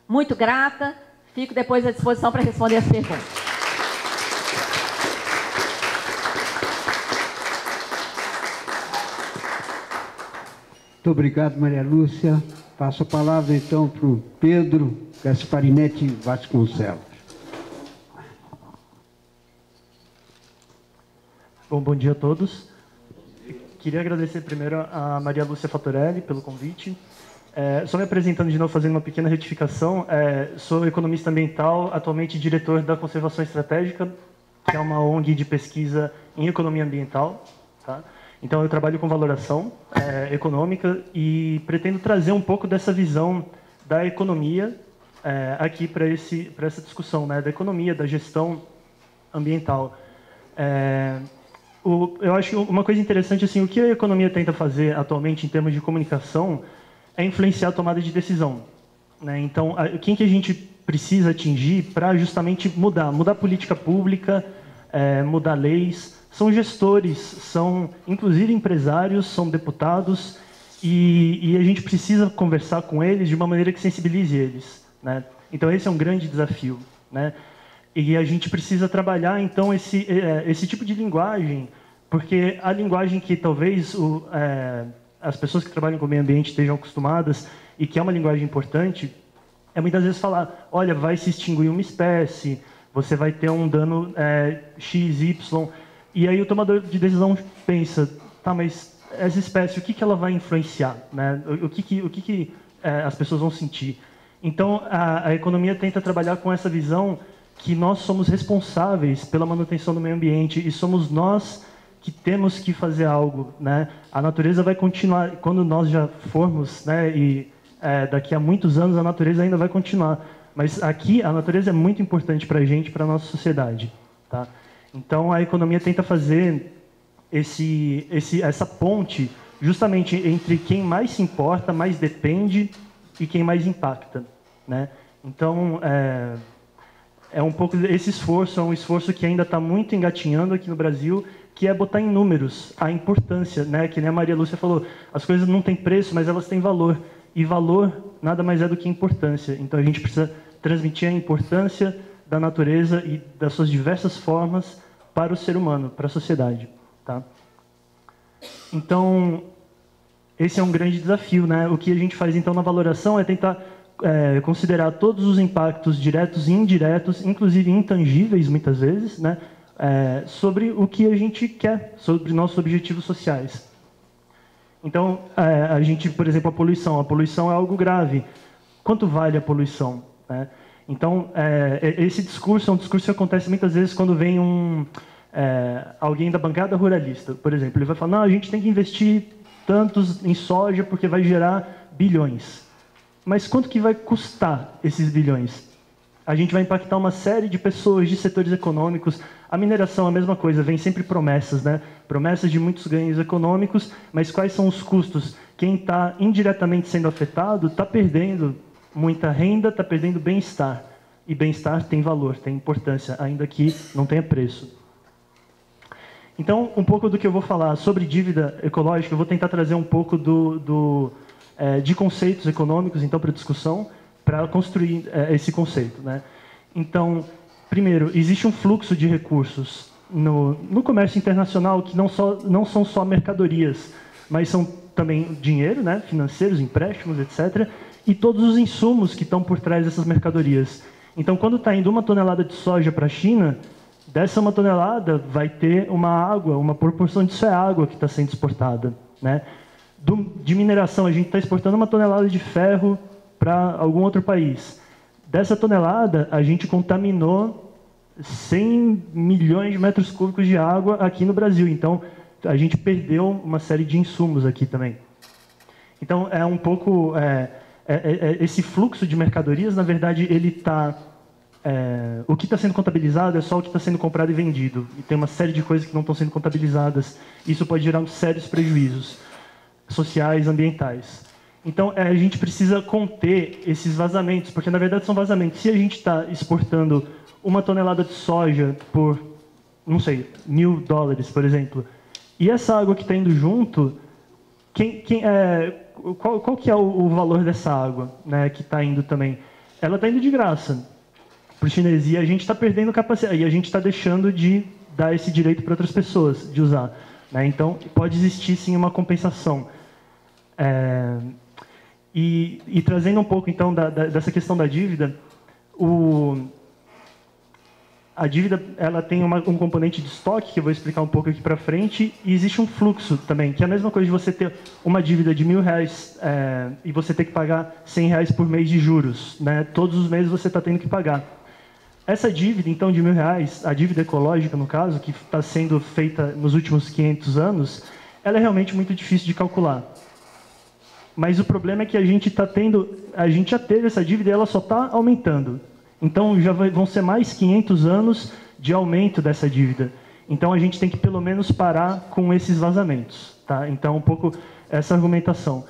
Muito grata, fico depois à disposição para responder as perguntas. Muito obrigado, Maria Lúcia. Passo a palavra, então, para o Pedro Gasparinetti Vasconcelos. Bom dia a todos. Queria agradecer primeiro a Maria Lúcia Fattorelli pelo convite. Só me apresentando de novo, fazendo uma pequena retificação. Sou economista ambiental, atualmente diretor da Conservação Estratégica, que é uma ONG de pesquisa em economia ambiental. Tá? Então, eu trabalho com valoração econômica e pretendo trazer um pouco dessa visão da economia aqui para essa discussão, né? Da economia, da gestão ambiental. Eu acho que uma coisa interessante, assim, o que a economia tenta fazer atualmente em termos de comunicação é influenciar a tomada de decisão, né? Então, quem que a gente precisa atingir para justamente mudar a política pública, mudar leis? São gestores, são inclusive empresários, são deputados, e a gente precisa conversar com eles de uma maneira que sensibilize eles, né? Então, esse é um grande desafio, né? E a gente precisa trabalhar, então, esse tipo de linguagem, porque a linguagem que talvez as pessoas que trabalham com o meio ambiente estejam acostumadas, e que é uma linguagem importante, é muitas vezes falar, olha, vai se extinguir uma espécie, você vai ter um dano X, Y, e aí o tomador de decisão pensa, tá, mas essa espécie, o que ela vai influenciar, né? O que as pessoas vão sentir? Então, a economia tenta trabalhar com essa visão que nós somos responsáveis pela manutenção do meio ambiente e somos nós que temos que fazer algo, né? A natureza vai continuar, quando nós já formos, né, e daqui a muitos anos a natureza ainda vai continuar, mas aqui a natureza é muito importante para a gente, para a nossa sociedade, tá? Então a economia tenta fazer essa ponte justamente entre quem mais se importa, mais depende e quem mais impacta, né? Então é um pouco esse esforço, é um esforço que ainda está muito engatinhando aqui no Brasil, que é botar em números a importância, né? Que nem a Maria Lúcia falou, as coisas não têm preço, mas elas têm valor. E valor nada mais é do que importância. Então a gente precisa transmitir a importância da natureza e das suas diversas formas para o ser humano, para a sociedade, tá? Então, esse é um grande desafio, né? O que a gente faz, então, na valoração é tentar considerar todos os impactos diretos e indiretos, inclusive intangíveis, muitas vezes, né? Sobre o que a gente quer, sobre nossos objetivos sociais. Então, a gente, por exemplo, a poluição é algo grave. Quanto vale a poluição, né? Então, esse discurso é um discurso que acontece muitas vezes quando vem alguém da bancada ruralista, por exemplo. Ele vai falar, não, a gente tem que investir tantos em soja porque vai gerar bilhões. Mas quanto que vai custar esses bilhões? A gente vai impactar uma série de pessoas, de setores econômicos. A mineração, a mesma coisa, vem sempre promessas, né? Promessas de muitos ganhos econômicos, mas quais são os custos? Quem está indiretamente sendo afetado está perdendo muita renda, está perdendo bem-estar. E bem-estar tem valor, tem importância, ainda que não tenha preço. Então, um pouco do que eu vou falar sobre dívida ecológica, eu vou tentar trazer um pouco de conceitos econômicos, então, para a discussão, para construir esse conceito, né? Então, primeiro, existe um fluxo de recursos no comércio internacional que não são só mercadorias, mas são também dinheiro, né? Financeiros, empréstimos, etc., e todos os insumos que estão por trás dessas mercadorias. Então, quando está indo 1 tonelada de soja para a China, dessa 1 tonelada vai ter uma proporção disso é água que está sendo exportada, né? De mineração, a gente está exportando 1 tonelada de ferro para algum outro país. Dessa tonelada, a gente contaminou 100 milhões de metros cúbicos de água aqui no Brasil. Então, a gente perdeu uma série de insumos aqui também. Então, é um pouco... esse fluxo de mercadorias, na verdade, ele está... o que está sendo contabilizado é só o que está sendo comprado e vendido. E tem uma série de coisas que não estão sendo contabilizadas. Isso pode gerar sérios prejuízos sociais, ambientais. Então, a gente precisa conter esses vazamentos, porque, na verdade, são vazamentos. Se a gente está exportando 1 tonelada de soja por, não sei, $1.000, por exemplo, e essa água que está indo junto, qual que é o valor dessa água, né, que está indo também? Ela está indo de graça para o chinês, e a gente está perdendo capacidade, e a gente está deixando de dar esse direito para outras pessoas de usar, né? Então, pode existir, sim, uma compensação. E trazendo um pouco, então, dessa questão da dívida, a dívida ela tem um componente de estoque, que eu vou explicar um pouco aqui para frente, e existe um fluxo também, que é a mesma coisa de você ter uma dívida de R$1.000 e você ter que pagar R$100 por mês de juros, né? Todos os meses você está tendo que pagar. Essa dívida, então, de R$1.000, a dívida ecológica, no caso, que está sendo feita nos últimos 500 anos, ela é realmente muito difícil de calcular. Mas o problema é que a gente já teve essa dívida e ela só está aumentando. Então, vão ser mais 500 anos de aumento dessa dívida. Então, a gente tem que, pelo menos, parar com esses vazamentos, tá? Então, um pouco essa argumentação.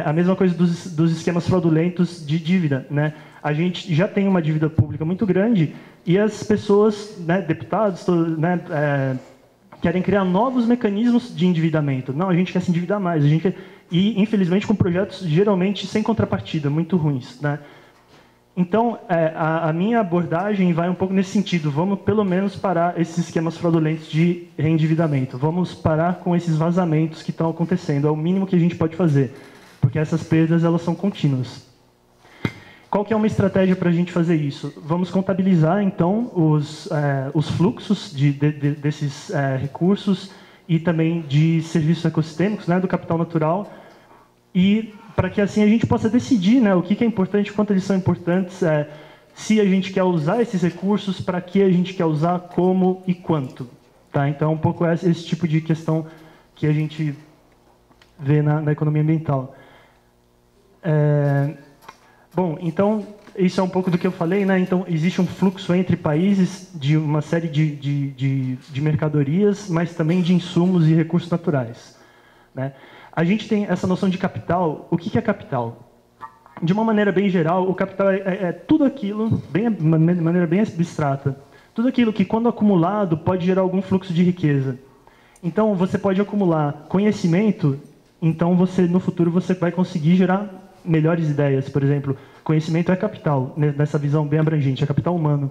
A mesma coisa dos esquemas fraudulentos de dívida, né? A gente já tem uma dívida pública muito grande e as pessoas, né, deputados, querem criar novos mecanismos de endividamento. Não, a gente quer se endividar mais. E, infelizmente, com projetos geralmente sem contrapartida, muito ruins, né? Então, a minha abordagem vai um pouco nesse sentido. Vamos, pelo menos, parar esses esquemas fraudulentos de reendividamento. Vamos parar com esses vazamentos que estão acontecendo. É o mínimo que a gente pode fazer, porque essas perdas elas são contínuas. Qual que é uma estratégia para a gente fazer isso? Vamos contabilizar, então, os fluxos desses recursos e também de serviços ecossistêmicos, né, do capital natural, e para que assim a gente possa decidir, né, o que é importante, quanto eles são importantes, se a gente quer usar esses recursos, para que a gente quer usar, como e quanto. Tá? Então, um pouco esse tipo de questão que a gente vê na economia ambiental. Bom, então, isso é um pouco do que eu falei, né? Então, existe um fluxo entre países de uma série de mercadorias, mas também de insumos e recursos naturais, né? A gente tem essa noção de capital. O que é capital? De uma maneira bem geral, o capital é tudo aquilo, de maneira bem abstrata, tudo aquilo que, quando acumulado, pode gerar algum fluxo de riqueza. Então, você pode acumular conhecimento, então, no futuro, você vai conseguir gerar melhores ideias. Por exemplo, conhecimento é capital, nessa visão bem abrangente, é capital humano.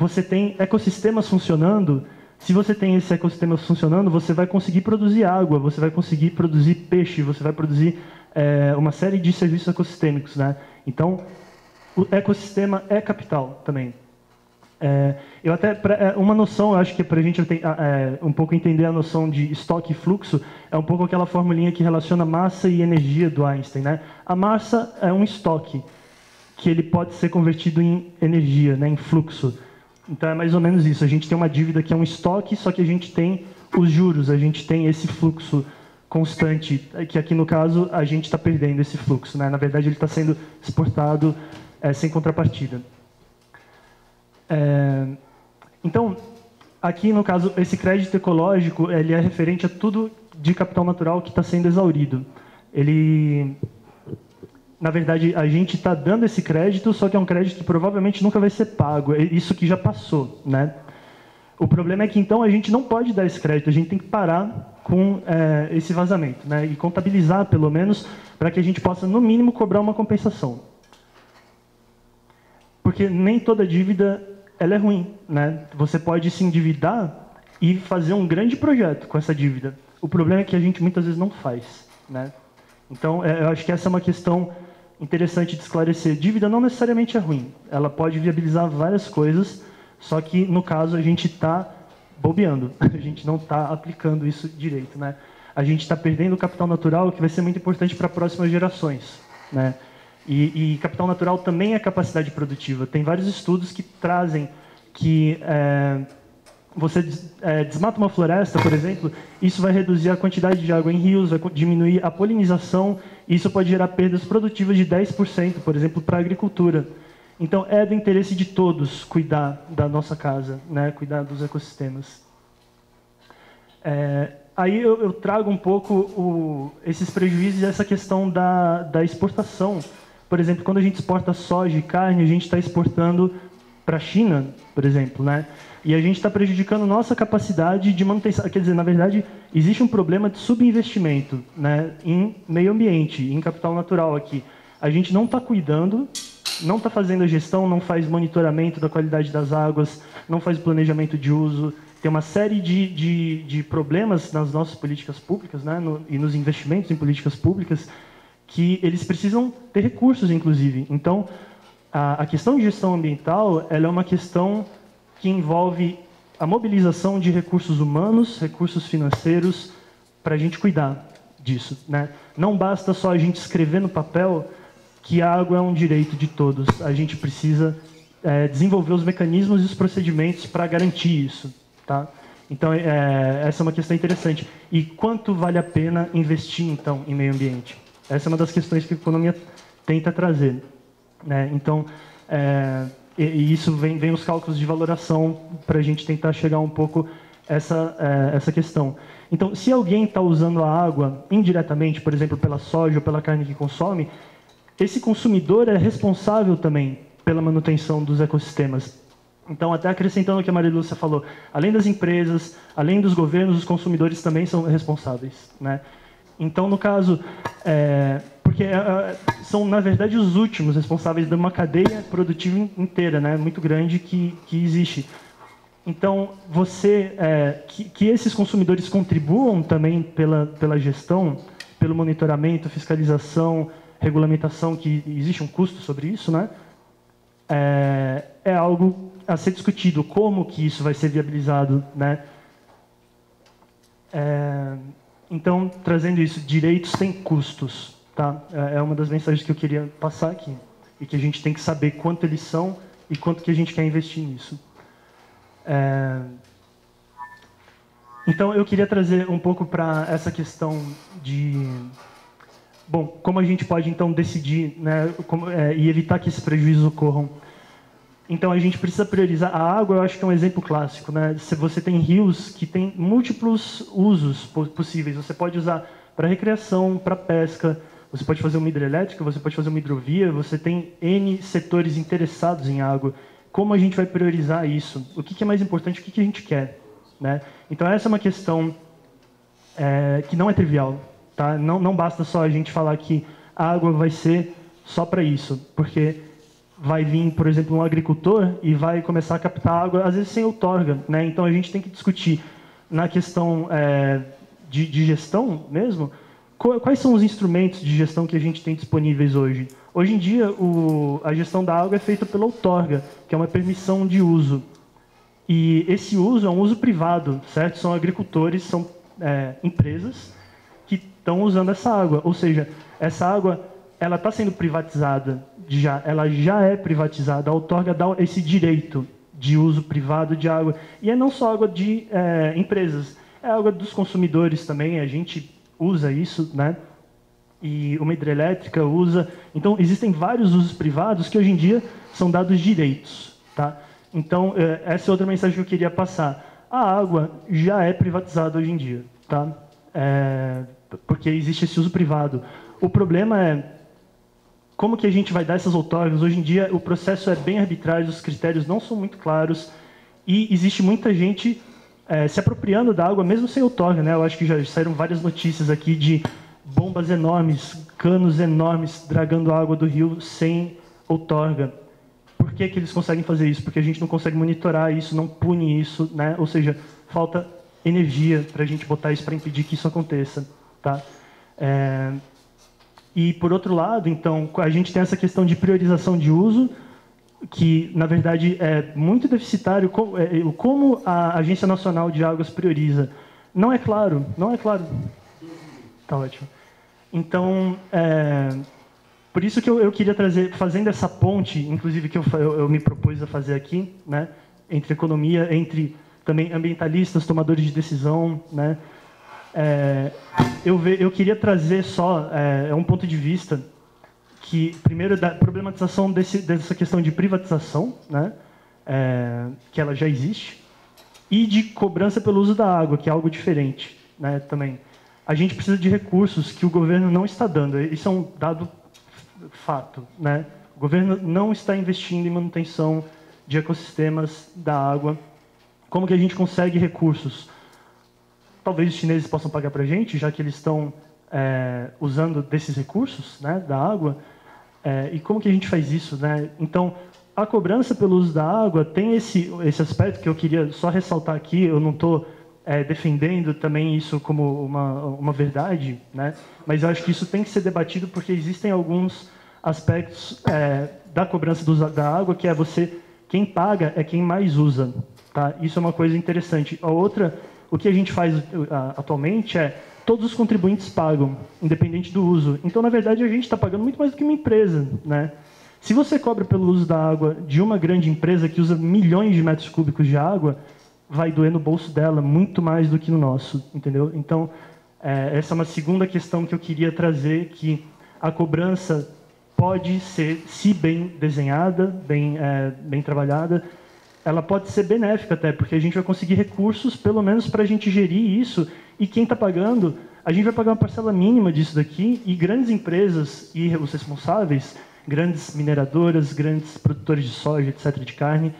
Você tem ecossistemas funcionando. Se você tem esse ecossistema funcionando, você vai conseguir produzir água, você vai conseguir produzir peixe, você vai produzir uma série de serviços ecossistêmicos, né? Então, o ecossistema é capital também. Uma noção, eu acho que para a gente um pouco entender a noção de estoque e fluxo, é um pouco aquela formulinha que relaciona massa e energia do Einstein, né? A massa é um estoque que ele pode ser convertido em energia, né, em fluxo. Então é mais ou menos isso. A gente tem uma dívida que é um estoque, só que a gente tem os juros, a gente tem esse fluxo constante, que aqui no caso a gente está perdendo esse fluxo, né? Na verdade ele está sendo exportado sem contrapartida. Então, aqui no caso, esse crédito ecológico, ele é referente a tudo de capital natural que está sendo exaurido. Ele, na verdade, a gente está dando esse crédito, só que é um crédito que provavelmente nunca vai ser pago, é isso que já passou, né? O problema é que, então, a gente não pode dar esse crédito, a gente tem que parar com esse vazamento, né? E contabilizar, pelo menos, para que a gente possa, no mínimo, cobrar uma compensação. Porque nem toda dívida ela é ruim, né? Você pode se endividar e fazer um grande projeto com essa dívida. O problema é que a gente muitas vezes não faz, né? Então, eu acho que essa é uma questão interessante de esclarecer. Dívida não necessariamente é ruim. Ela pode viabilizar várias coisas, só que, no caso, a gente está bobeando. A gente não está aplicando isso direito, né? A gente está perdendo o capital natural, que vai ser muito importante para próximas gerações, né? E capital natural também é capacidade produtiva. Tem vários estudos que trazem que você desmata uma floresta, por exemplo, isso vai reduzir a quantidade de água em rios, vai diminuir a polinização, e isso pode gerar perdas produtivas de 10%, por exemplo, para a agricultura. Então, é do interesse de todos cuidar da nossa casa, né? Cuidar dos ecossistemas. Aí eu trago um pouco esses prejuízos e essa questão da exportação. Por exemplo, quando a gente exporta soja e carne, a gente está exportando para a China, por exemplo, né? E a gente está prejudicando nossa capacidade de manutenção. Quer dizer, na verdade, existe um problema de subinvestimento, né, em meio ambiente, em capital natural aqui. A gente não está cuidando, não está fazendo a gestão, não faz monitoramento da qualidade das águas, não faz planejamento de uso. Tem uma série de problemas nas nossas políticas públicas, né, e nos investimentos em políticas públicas, que eles precisam ter recursos, inclusive. Então, a questão de gestão ambiental ela é uma questão que envolve a mobilização de recursos humanos, recursos financeiros, para a gente cuidar disso, né? Não basta só a gente escrever no papel que a água é um direito de todos. A gente precisa desenvolver os mecanismos e os procedimentos para garantir isso, tá? Então, essa é uma questão interessante. E quanto vale a pena investir, então, em meio ambiente? Essa é uma das questões que a economia tenta trazer, né? Então, e isso vem os cálculos de valoração para a gente tentar chegar um pouco essa questão. Então, se alguém está usando a água indiretamente, por exemplo, pela soja ou pela carne que consome, esse consumidor é responsável também pela manutenção dos ecossistemas. Então, até acrescentando o que a Maria Lúcia falou, além das empresas, além dos governos, os consumidores também são responsáveis, né? Então, no caso, porque são, na verdade, os últimos responsáveis de uma cadeia produtiva inteira, né, muito grande que existe. Então, que esses consumidores contribuam também pela gestão, pelo monitoramento, fiscalização, regulamentação, que existe um custo sobre isso, né, é algo a ser discutido. Como que isso vai ser viabilizado, né? Então, trazendo isso, direitos têm custos, tá? É uma das mensagens que eu queria passar aqui. E que a gente tem que saber quanto eles são e quanto que a gente quer investir nisso. Então, eu queria trazer um pouco para essa questão de... Bom, como a gente pode, então, decidir, né, e evitar que esses prejuízos ocorram. Então, a gente precisa priorizar. A água, eu acho que é um exemplo clássico, né? Se você tem rios que têm múltiplos usos possíveis. Você pode usar para recreação, para pesca, você pode fazer uma hidrelétrica, você pode fazer uma hidrovia, você tem N setores interessados em água. Como a gente vai priorizar isso? O que é mais importante? O que a gente quer, né? Então, essa é uma questão que não é trivial, tá? Não basta só a gente falar que a água vai ser só para isso, porque... vai vir, por exemplo, um agricultor e vai começar a captar água, às vezes sem outorga, né? Então, a gente tem que discutir na questão de gestão mesmo, quais são os instrumentos de gestão que a gente tem disponíveis hoje. Hoje em dia, a gestão da água é feita pela outorga, que é uma permissão de uso. E esse uso é um uso privado, certo? São agricultores, são empresas que estão usando essa água. Ou seja, essa água... ela está sendo privatizada ela já é privatizada, a outorga dá esse direito de uso privado de água. E não só água de empresas, é água dos consumidores também, a gente usa isso, né? E uma hidrelétrica usa. Então, existem vários usos privados que hoje em dia são dados direitos, tá? Então, essa é outra mensagem que eu queria passar. A água já é privatizada hoje em dia, tá? Porque existe esse uso privado. O problema é como que a gente vai dar essas outorgas. Hoje em dia, o processo é bem arbitrário, os critérios não são muito claros e existe muita gente se apropriando da água, mesmo sem outorga, né? Eu acho que já saíram várias notícias aqui de bombas enormes, canos enormes, dragando a água do rio sem outorga. Por que eles conseguem fazer isso? Porque a gente não consegue monitorar isso, não pune isso, né? Ou seja, falta energia para a gente botar isso para impedir que isso aconteça, tá? E, por outro lado, então, a gente tem essa questão de priorização de uso, que, na verdade, é muito deficitário. Como a Agência Nacional de Águas prioriza? Não é claro, não é claro. Tá ótimo. Então, por isso que eu queria trazer, fazendo essa ponte, inclusive, que eu me propus a fazer aqui, né, entre economia, entre também ambientalistas, tomadores de decisão, né, eu queria trazer só um ponto de vista que, primeiro, da problematização dessa questão de privatização, né, que ela já existe, e de cobrança pelo uso da água, que é algo diferente, né, também. A gente precisa de recursos que o governo não está dando. Isso é um dado fato, né? O governo não está investindo em manutenção de ecossistemas da água. Como que a gente consegue recursos? Talvez os chineses possam pagar para a gente, já que eles estão usando desses recursos, né, da água. E como que a gente faz isso, né? Então, a cobrança pelo uso da água tem esse aspecto que eu queria só ressaltar aqui. Eu não estou defendendo também isso como uma verdade, né? Mas eu acho que isso tem que ser debatido porque existem alguns aspectos da cobrança do uso da água que quem paga é quem mais usa, tá? Isso é uma coisa interessante. A outra, o que a gente faz atualmente todos os contribuintes pagam, independente do uso. Então, na verdade, a gente está pagando muito mais do que uma empresa, né? Se você cobra pelo uso da água de uma grande empresa que usa milhões de metros cúbicos de água, vai doer no bolso dela muito mais do que no nosso, entendeu? Então, essa é uma segunda questão que eu queria trazer, que a cobrança pode ser, se bem desenhada, bem trabalhada, ela pode ser benéfica até, porque a gente vai conseguir recursos, pelo menos para a gente gerir isso, e quem está pagando, a gente vai pagar uma parcela mínima disso daqui, e grandes empresas e os responsáveis, grandes mineradoras, grandes produtores de soja, etc., de carne,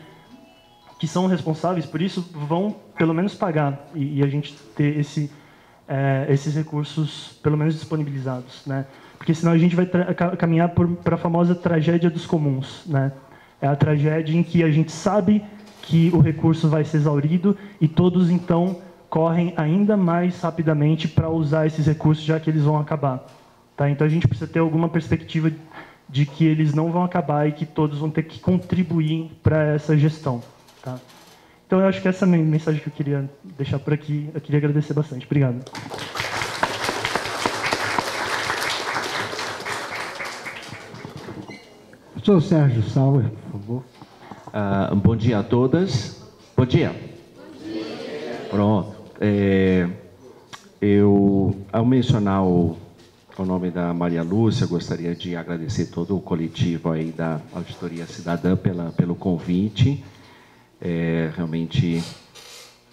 que são responsáveis por isso, vão pelo menos pagar e a gente ter esses recursos pelo menos disponibilizados, né? Porque senão a gente vai caminhar para a famosa tragédia dos comuns, né? É a tragédia em que a gente sabe que o recurso vai ser exaurido e todos então correm ainda mais rapidamente para usar esses recursos, já que eles vão acabar, tá? Então a gente precisa ter alguma perspectiva de que eles não vão acabar e que todos vão ter que contribuir para essa gestão. Tá? Então, eu acho que essa é a mensagem que eu queria deixar por aqui. Eu queria agradecer bastante. Obrigado. Professor Sérgio Sauer, por favor. Bom dia a todas. Bom dia. Bom dia. Pronto. Ao mencionar o nome da Maria Lúcia, gostaria de agradecer todo o coletivo aí da Auditoria Cidadã pelo convite. Realmente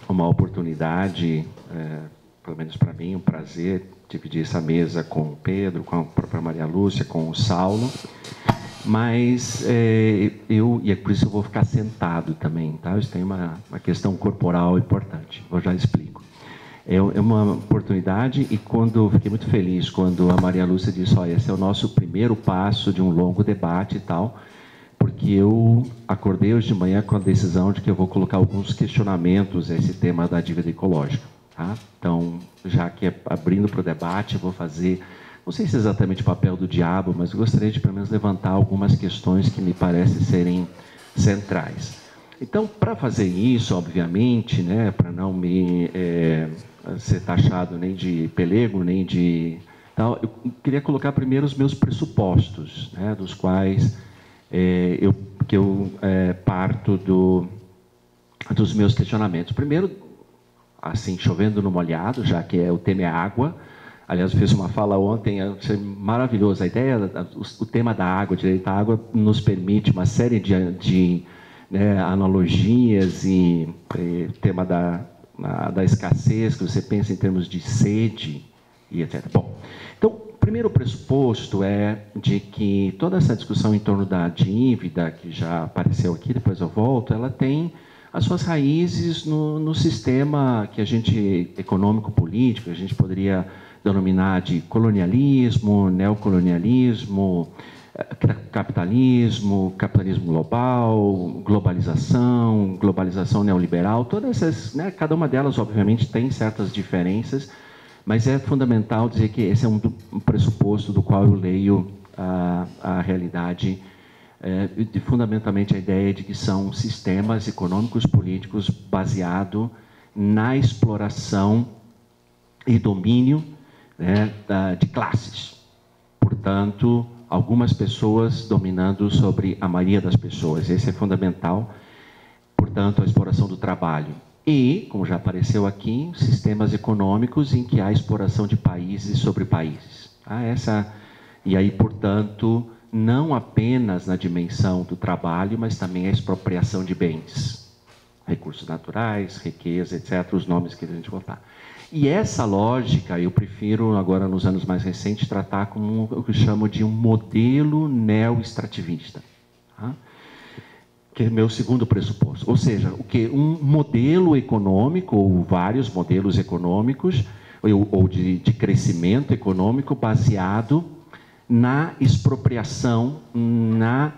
uma oportunidade, pelo menos para mim, um prazer dividir essa mesa com o Pedro, com a própria Maria Lúcia, com o Saulo. Mas e é por isso eu vou ficar sentado também, tá? Isso tem uma questão corporal importante, eu já explico. É uma oportunidade e fiquei muito feliz quando a Maria Lúcia disse, olha, esse é o nosso primeiro passo de um longo debate e tal, porque eu acordei hoje de manhã com a decisão de que eu vou colocar alguns questionamentos a esse tema da dívida ecológica, tá? Então, já que abrindo para o debate, eu vou fazer, não sei se é exatamente o papel do diabo, mas eu gostaria de pelo menos levantar algumas questões que me parecem serem centrais. Então, para fazer isso, obviamente, né, para não me ser taxado nem de pelego, nem de Então, eu queria colocar primeiro os meus pressupostos, né, dos quais eu parto dos meus questionamentos. Primeiro, assim, chovendo no molhado, já que o tema é água. Aliás, eu fiz uma fala ontem, achei maravilhosa a ideia, o tema da água, direito à água, nos permite uma série de analogias e tema da escassez, que você pensa em termos de sede e etc. Bom, então, o primeiro pressuposto é de que toda essa discussão em torno da dívida, que já apareceu aqui, depois eu volto, ela tem as suas raízes no sistema que a gente, econômico-político, a gente poderia denominar de colonialismo, neocolonialismo, capitalismo global, globalização neoliberal, todas essas, né, cada uma delas, obviamente, tem certas diferenças, mas é fundamental dizer que esse é um pressuposto do qual eu leio a realidade, fundamentalmente a ideia de que são sistemas econômicos políticos baseados na exploração e domínio, né, de classes. Portanto, algumas pessoas dominando sobre a maioria das pessoas. Esse é fundamental. Portanto, a exploração do trabalho. E, como já apareceu aqui, sistemas econômicos em que há exploração de países sobre países. E aí, portanto, não apenas na dimensão do trabalho, mas também a expropriação de bens, recursos naturais, riqueza, etc., os nomes que a gente botar. E essa lógica, eu prefiro, agora nos anos mais recentes, tratar como o que eu chamo de um modelo neo-extrativista, tá? Que é meu segundo pressuposto. Ou seja, um modelo econômico, ou vários modelos econômicos, ou de crescimento econômico baseado na expropriação, na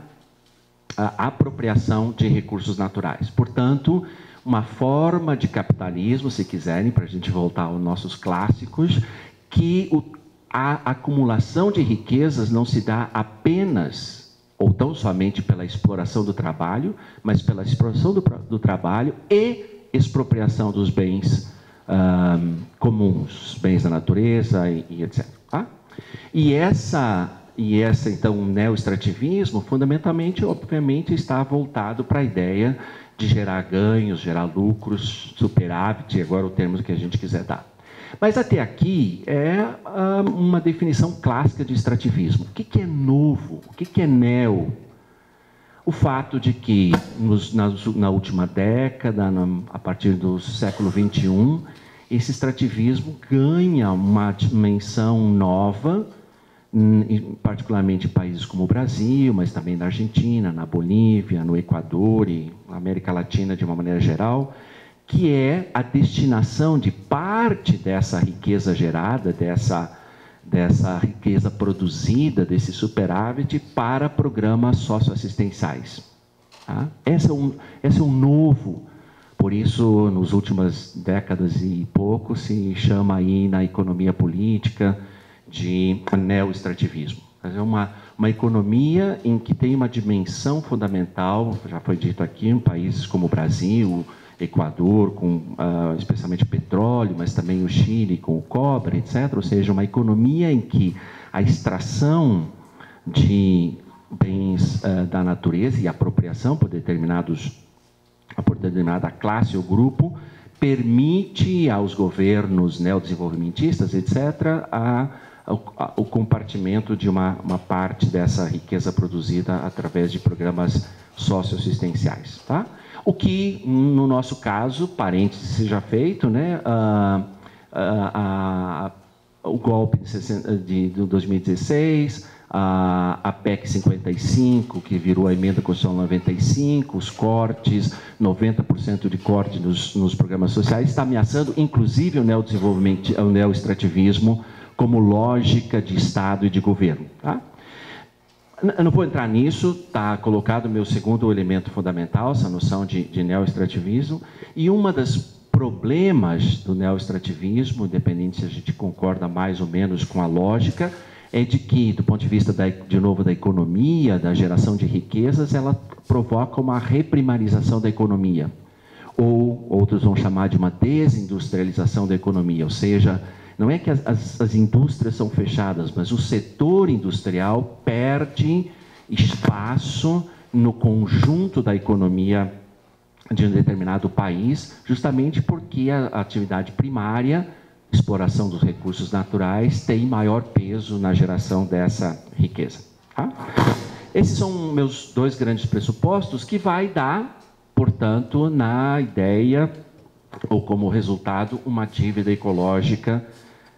apropriação de recursos naturais. Portanto, uma forma de capitalismo, se quiserem, para a gente voltar aos nossos clássicos, que a acumulação de riquezas não se dá apenas, ou tão somente pela exploração do trabalho, mas pela exploração do trabalho e expropriação dos bens comuns, bens da natureza e etc. Tá? E essa, então, neo-extrativismo, fundamentalmente, obviamente, está voltado para a ideia de gerar ganhos, gerar lucros, superávit, agora o termo que a gente quiser dar. Mas até aqui é uma definição clássica de extrativismo. O que é novo? O que é neo? O fato de que, na última década, a partir do século XXI, esse extrativismo ganha uma dimensão nova, particularmente em países como o Brasil, mas também na Argentina, na Bolívia, no Equador e na América Latina de uma maneira geral, que é a destinação de parte dessa riqueza gerada, dessa riqueza produzida, desse superávit, para programas socioassistenciais. Tá? Esse é um novo, por isso, nas últimas décadas e pouco, se chama aí na economia política de neo-extrativismo. É uma economia em que tem uma dimensão fundamental, já foi dito aqui, em países como o Brasil, Equador, com especialmente petróleo, mas também o Chile com o cobre, etc. Ou seja, uma economia em que a extração de bens da natureza e a apropriação por determinada classe ou grupo permite aos governos neodesenvolvimentistas, etc., o compartimento de uma parte dessa riqueza produzida através de programas socioassistenciais. Tá? O que, no nosso caso, parênteses seja feito, né, o golpe de 2016, a PEC 55, que virou a Emenda Constitucional 95, os cortes, 90% de corte nos programas sociais, está ameaçando, inclusive, o neodesenvolvimento, o neo-extrativismo, como lógica de Estado e de governo. Tá? Eu não vou entrar nisso, está colocado o meu segundo elemento fundamental, essa noção de neo-extrativismo, e uma das problemas do neo-extrativismo, independente se a gente concorda mais ou menos com a lógica, é de que, do ponto de vista, de novo, da economia, da geração de riquezas, ela provoca uma reprimarização da economia, ou outros vão chamar de uma desindustrialização da economia, ou seja, não é que as indústrias são fechadas, mas o setor industrial perde espaço no conjunto da economia de um determinado país, justamente porque a atividade primária, exploração dos recursos naturais, tem maior peso na geração dessa riqueza. Tá? Esses são meus 2 grandes pressupostos, que vai dar, portanto, na ideia, ou como resultado, uma dívida ecológica,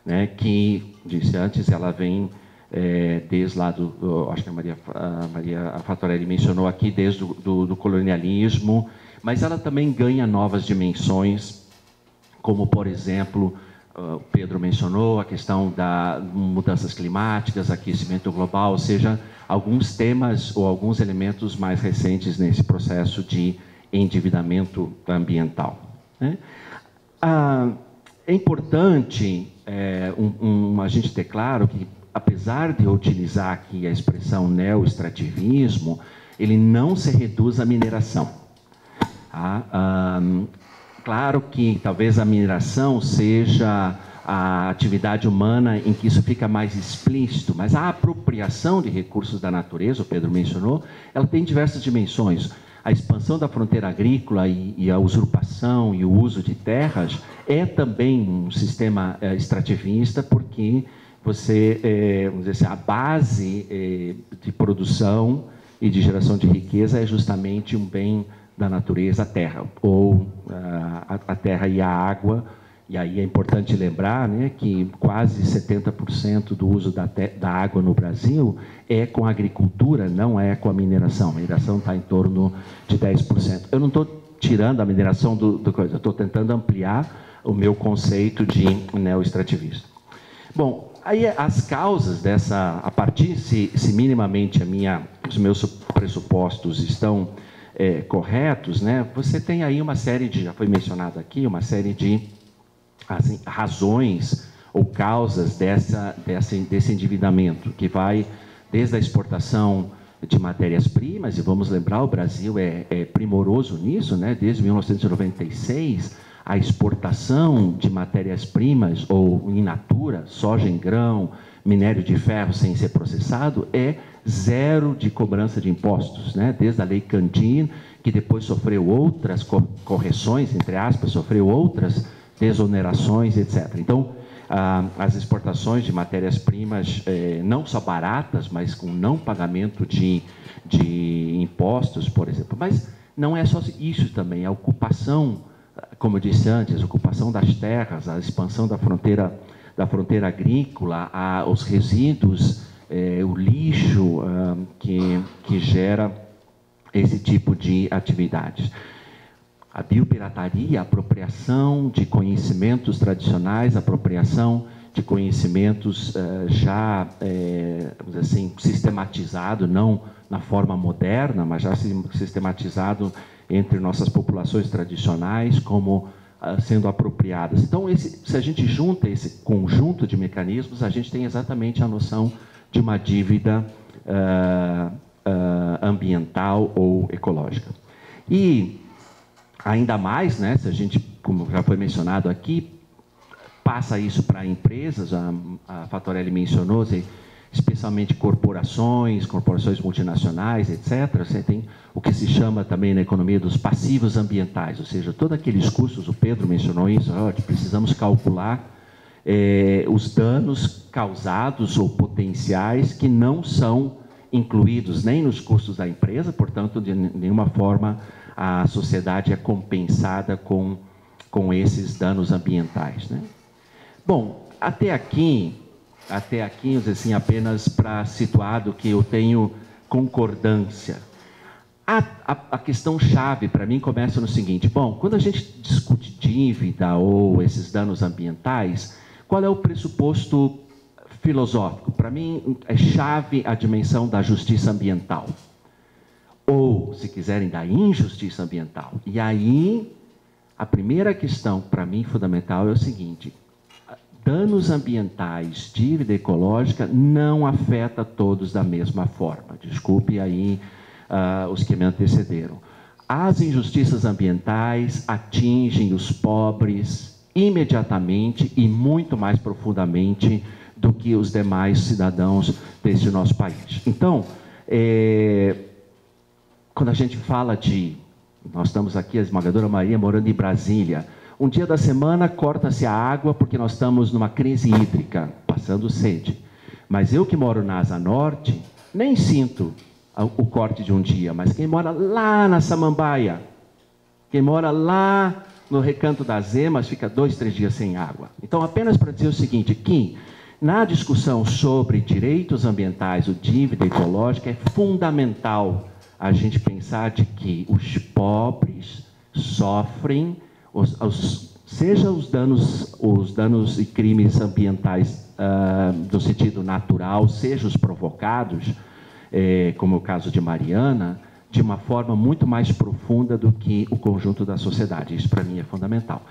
né, que, disse antes, ela vem desde lá acho que a Maria Fattorelli mencionou aqui, desde do colonialismo, mas ela também ganha novas dimensões, como, por exemplo, o Pedro mencionou, a questão das mudanças climáticas, aquecimento global, ou seja, alguns temas ou alguns elementos mais recentes nesse processo de endividamento ambiental. Né? É importante a gente ter claro que, apesar de eu utilizar aqui a expressão neoextrativismo, ele não se reduz à mineração. Claro que talvez a mineração seja a atividade humana em que isso fica mais explícito, mas a apropriação de recursos da natureza, o Pedro mencionou, ela tem diversas dimensões. A expansão da fronteira agrícola e a usurpação e o uso de terras é também um sistema extrativista, porque você, vamos dizer assim, a base de produção e de geração de riqueza é justamente um bem da natureza, a terra, ou a terra e a água. E aí é importante lembrar, né, que quase 70% do uso da água no Brasil é com a agricultura, não é com a mineração. A mineração está em torno de 10%. Eu não estou tirando a mineração do coisa, eu estou tentando ampliar o meu conceito de neoextrativista. Bom, aí as causas dessa, a partir, se minimamente os meus pressupostos estão corretos, né, você tem aí uma série de, já foi mencionado aqui, uma série de assim, razões ou causas desse endividamento, que vai desde a exportação de matérias-primas, e vamos lembrar, o Brasil é primoroso nisso, né? Desde 1996, a exportação de matérias-primas, ou in natura, soja em grão, minério de ferro sem ser processado, é zero de cobrança de impostos, né? Desde a Lei Candir, que depois sofreu outras correções, entre aspas, sofreu outras desonerações, etc. Então, as exportações de matérias-primas, não só baratas, mas com não pagamento de impostos, por exemplo. Mas não é só isso também, a ocupação, como eu disse antes, a ocupação das terras, a expansão da fronteira agrícola, os resíduos, o lixo que gera esse tipo de atividades. A biopirataria, a apropriação de conhecimentos tradicionais, a apropriação de conhecimentos já, vamos dizer assim, sistematizado, não na forma moderna, mas já sistematizado entre nossas populações tradicionais, como sendo apropriadas. Então, se a gente junta esse conjunto de mecanismos, a gente tem exatamente a noção de uma dívida ambiental ou ecológica. E ainda mais, né, se a gente, como já foi mencionado aqui, passa isso para empresas, a Fattorelli mencionou, especialmente corporações multinacionais, etc. Você tem o que se chama também na economia dos passivos ambientais, ou seja, todos aqueles custos, o Pedro mencionou isso, precisamos calcular os danos causados ou potenciais que não são incluídos nem nos custos da empresa, portanto, de nenhuma forma a sociedade é compensada com esses danos ambientais, né? Bom, até aqui, assim, apenas para situar do que eu tenho concordância. A questão chave para mim começa no seguinte: bom, quando a gente discute dívida ou esses danos ambientais, qual é o pressuposto filosófico? Para mim é chave a dimensão da justiça ambiental, ou, se quiserem, da injustiça ambiental. E aí, a primeira questão, para mim, fundamental é o seguinte: danos ambientais, dívida ecológica, não afeta todos da mesma forma. Desculpe aí os que me antecederam. As injustiças ambientais atingem os pobres, imediatamente e muito mais profundamente do que os demais cidadãos desse nosso país. Então, quando a gente fala de... Nós estamos aqui, a esmagadora maioria, morando em Brasília. Um dia da semana corta-se a água porque nós estamos numa crise hídrica, passando sede. Mas eu que moro na Asa Norte, nem sinto o corte de um dia, mas quem mora lá na Samambaia, quem mora lá no Recanto das Emas, fica 2, 3 dias sem água. Então, apenas para dizer o seguinte, Kim, na discussão sobre direitos ambientais, o dívida ecológica, é fundamental a gente pensar de que os pobres sofrem, seja os danos e crimes ambientais do sentido natural, seja os provocados, como o caso de Mariana, de uma forma muito mais profunda do que o conjunto da sociedade. Isso, para mim, é fundamental.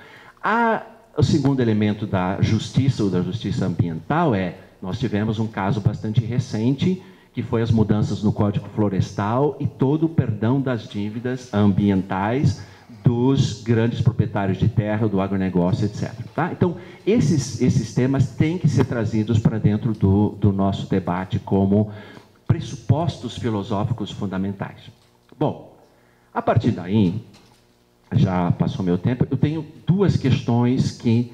O segundo elemento da justiça ou da justiça ambiental nós tivemos um caso bastante recente, que foi as mudanças no Código Florestal e todo o perdão das dívidas ambientais dos grandes proprietários de terra, do agronegócio, etc. Tá? Então, esses temas têm que ser trazidos para dentro do nosso debate como pressupostos filosóficos fundamentais. Bom, a partir daí, já passou meu tempo, eu tenho 2 questões que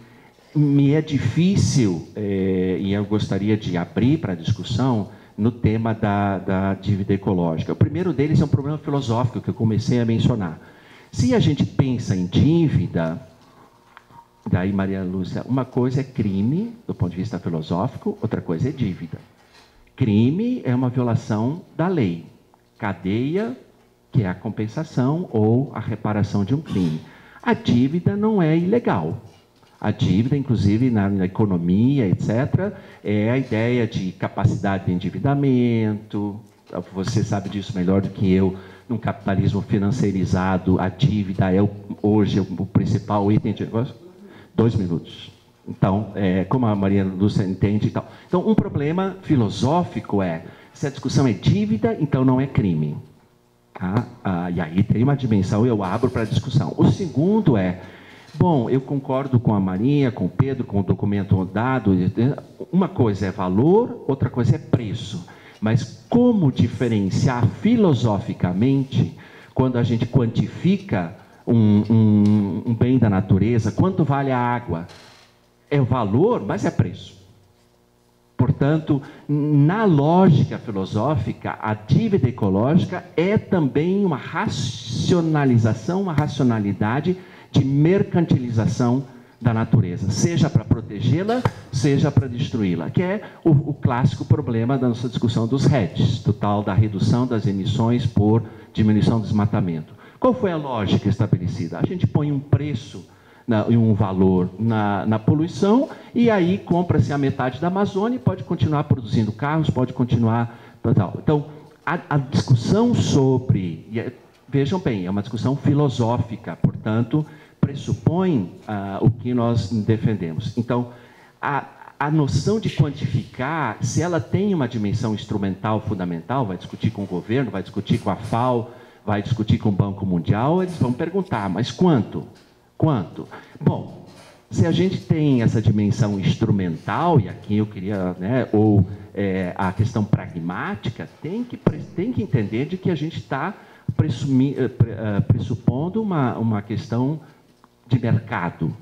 me é difícil, e eu gostaria de abrir para a discussão, no tema da dívida ecológica. O primeiro deles é um problema filosófico que eu comecei a mencionar. Se a gente pensa em dívida, daí, Maria Lúcia, uma coisa é crime, do ponto de vista filosófico, outra coisa é dívida. Crime é uma violação da lei. Cadeia, que é a compensação ou a reparação de um crime. A dívida não é ilegal. A dívida, inclusive, na economia, etc., é a ideia de capacidade de endividamento. Você sabe disso melhor do que eu. Num capitalismo financeirizado, a dívida hoje o principal item de negócio. 2 minutos. Então, como a Maria Lúcia entende e tal. Então, um problema filosófico se a discussão é dívida, então não é crime. Tá? E aí tem uma dimensão, eu abro para a discussão. O segundo bom, eu concordo com a Maria, com o Pedro, com o documento dado. Uma coisa é valor, outra coisa é preço. Mas como diferenciar filosoficamente quando a gente quantifica um bem da natureza? Quanto vale a água? É o valor, mas é preço. Portanto, na lógica filosófica, a dívida ecológica é também uma racionalização, uma racionalidade de mercantilização da natureza, seja para protegê-la, seja para destruí-la, que é o clássico problema da nossa discussão dos REDs, do tal da redução das emissões por diminuição do desmatamento. Qual foi a lógica estabelecida? A gente põe um preço e um valor na poluição, e aí compra-se a metade da Amazônia e pode continuar produzindo carros, pode continuar... Então, a discussão sobre... Vejam bem, é uma discussão filosófica, portanto, pressupõe o que nós defendemos. Então, a noção de quantificar, se ela tem uma dimensão instrumental fundamental, vai discutir com o governo, vai discutir com a FAO, vai discutir com o Banco Mundial, eles vão perguntar, mas quanto? Quanto? Bom, se a gente tem essa dimensão instrumental, e aqui eu queria, ou a questão pragmática, tem que entender de que a gente está pressupondo uma questão de mercado,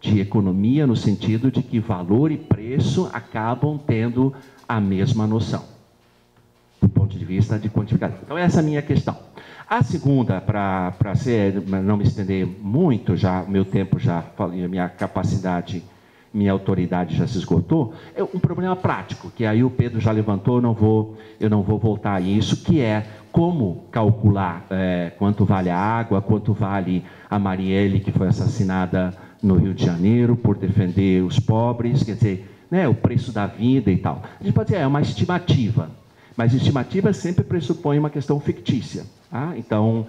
de economia, no sentido de que valor e preço acabam tendo a mesma noção, do ponto de vista de quantificação. Então, essa é a minha questão. A segunda, para não me estender muito, já meu tempo já falei, a minha capacidade, minha autoridade já se esgotou, é um problema prático, que aí o Pedro já levantou, eu não vou voltar a isso, que é como calcular quanto vale a água, quanto vale a Marielle, que foi assassinada no Rio de Janeiro por defender os pobres, quer dizer, o preço da vida e tal. A gente pode dizer, é uma estimativa, mas estimativa sempre pressupõe uma questão fictícia. Tá? Então,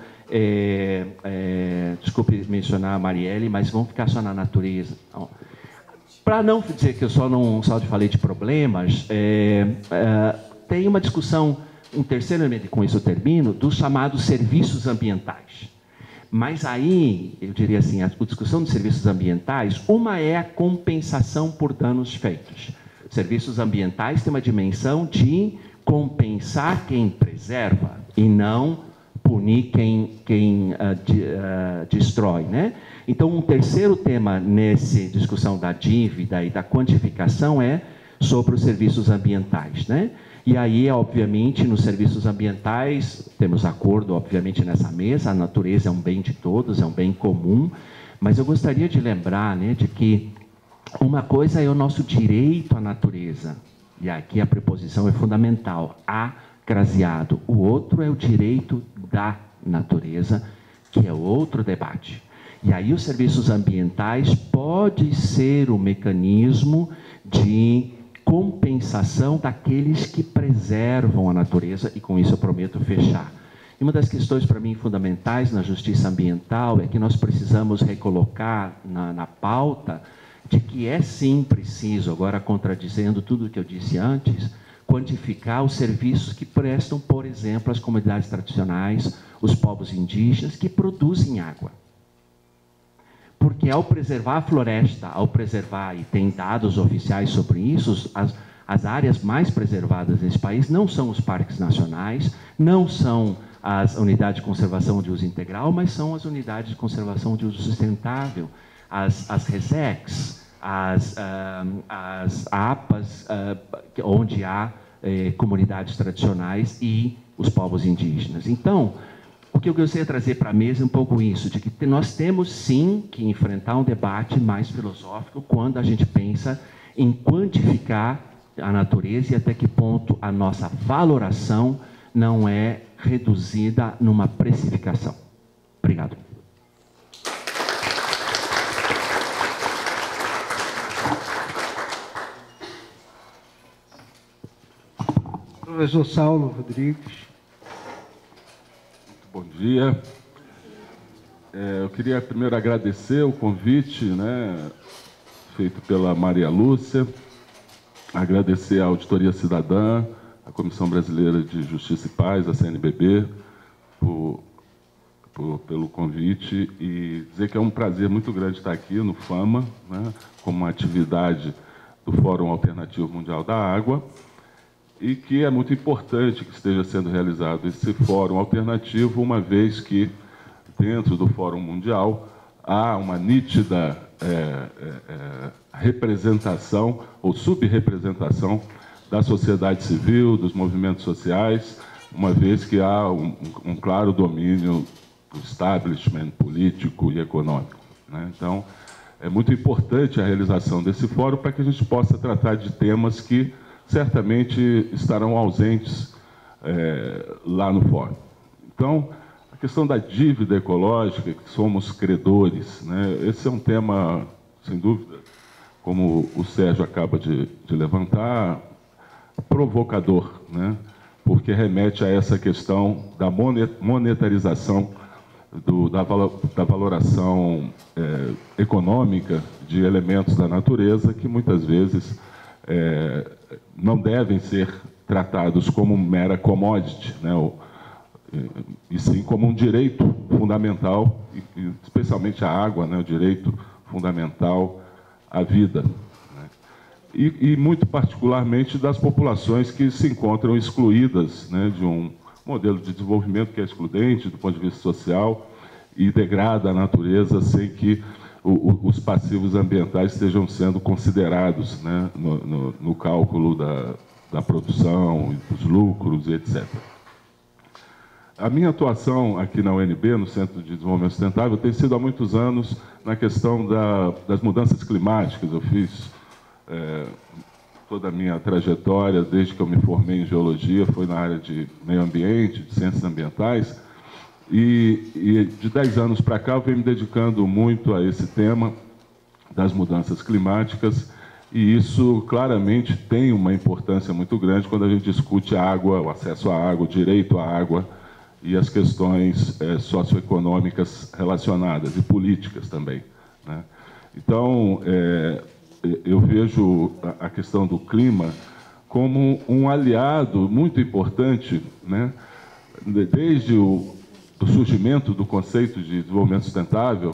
desculpe mencionar a Marielle, mas vamos ficar só na natureza. Então, para não dizer que eu só falei de problemas, tem uma discussão, um terceiro elemento, com isso eu termino, dos chamados serviços ambientais. Mas aí, eu diria assim, a discussão dos serviços ambientais, uma é a compensação por danos feitos. Serviços ambientais têm uma dimensão de compensar quem preserva e não punir quem destrói, né? Então, um terceiro tema nessa discussão da dívida e da quantificação é sobre os serviços ambientais, né? E aí, obviamente, nos serviços ambientais, temos acordo, obviamente, nessa mesa, a natureza é um bem de todos, é um bem comum, mas eu gostaria de lembrar, né, de que uma coisa é o nosso direito à natureza, e aqui a preposição é fundamental, acraseado. O outro é o direito da natureza, que é outro debate. E aí os serviços ambientais pode ser o mecanismo de compensação daqueles que preservam a natureza, e com isso eu prometo fechar. E uma das questões para mim fundamentais na justiça ambiental é que nós precisamos recolocar na pauta de que é sim preciso, agora contradizendo tudo o que eu disse antes, quantificar os serviços que prestam, por exemplo, as comunidades tradicionais, os povos indígenas que produzem água. Porque ao preservar a floresta, ao preservar, e tem dados oficiais sobre isso, as áreas mais preservadas nesse país não são os parques nacionais, não são as unidades de conservação de uso integral, mas são as unidades de conservação de uso sustentável, as RESECs, as APAs, onde há comunidades tradicionais e os povos indígenas. Então, o que eu gostaria de trazer para a mesa é um pouco isso, de que nós temos sim que enfrentar um debate mais filosófico quando a gente pensa em quantificar a natureza e até que ponto a nossa valoração não é reduzida numa precificação. Obrigado. Professor Saulo Rodrigues. Bom dia. Eu queria primeiro agradecer o convite, né, feito pela Maria Lúcia, agradecer à Auditoria Cidadã, à Comissão Brasileira de Justiça e Paz, a CNBB, pelo convite, e dizer que é um prazer muito grande estar aqui no FAMA, né, como uma atividade do Fórum Alternativo Mundial da Água, e que é muito importante que esteja sendo realizado esse fórum alternativo, uma vez que, dentro do Fórum Mundial, há uma nítida representação ou subrepresentação da sociedade civil, dos movimentos sociais, uma vez que há um claro domínio do establishment político e econômico, né? Então, é muito importante a realização desse fórum para que a gente possa tratar de temas que certamente estarão ausentes lá no fórum. Então, a questão da dívida ecológica, que somos credores, né? Esse é um tema, sem dúvida, como o Sérgio acaba de levantar, provocador, né? Porque remete a essa questão da monetarização, da valoração econômica de elementos da natureza que muitas vezes não devem ser tratados como mera commodity, né? E sim como um direito fundamental, especialmente a água, né? O direito fundamental à vida, né? E muito particularmente das populações que se encontram excluídas, né, de um modelo de desenvolvimento que é excludente do ponto de vista social e degrada a natureza sem que os passivos ambientais estejam sendo considerados, né, no cálculo da produção, dos lucros, etc. A minha atuação aqui na UNB, no Centro de Desenvolvimento Sustentável, tem sido há muitos anos na questão das mudanças climáticas. Eu fiz toda a minha trajetória, desde que eu me formei em Geologia, foi na área de Meio Ambiente, de Ciências Ambientais, e de 10 anos para cá eu venho me dedicando muito a esse tema das mudanças climáticas, e isso claramente tem uma importância muito grande quando a gente discute a água, o acesso à água, o direito à água e as questões socioeconômicas relacionadas e políticas também, né? Então, eu vejo a questão do clima como um aliado muito importante, né? Desde do surgimento do conceito de desenvolvimento sustentável,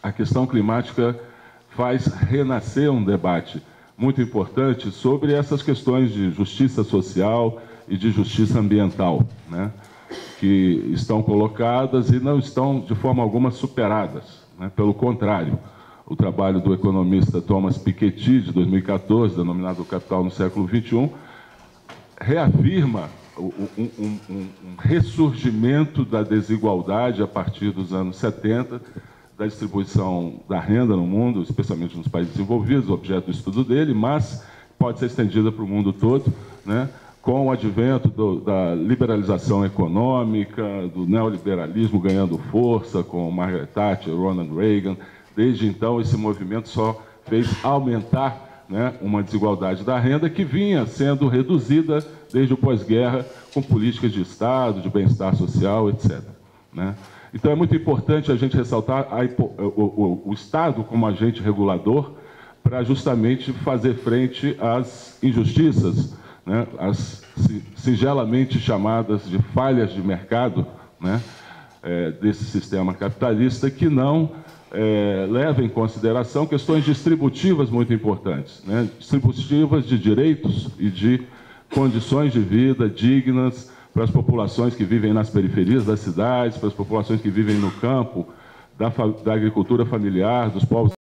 a questão climática faz renascer um debate muito importante sobre essas questões de justiça social e de justiça ambiental, né, que estão colocadas e não estão de forma alguma superadas, né? Pelo contrário, o trabalho do economista Thomas Piketty, de 2014, denominado O Capital no Século XXI, reafirma um ressurgimento da desigualdade a partir dos anos 70, da distribuição da renda no mundo, especialmente nos países desenvolvidos, objeto do estudo dele, mas pode ser estendida para o mundo todo, né? Com o advento da liberalização econômica, do neoliberalismo ganhando força, com Margaret Thatcher, Ronald Reagan. Desde então, esse movimento só fez aumentar, né, uma desigualdade da renda que vinha sendo reduzida desde o pós-guerra com políticas de Estado, de bem-estar social, etc., né? Então, é muito importante a gente ressaltar o Estado como agente regulador para justamente fazer frente às injustiças, né, as singelamente chamadas de falhas de mercado, né, desse sistema capitalista, que não leva em consideração questões distributivas muito importantes, né, distributivas de direitos e de condições de vida dignas para as populações que vivem nas periferias das cidades, para as populações que vivem no campo, da agricultura familiar, dos povos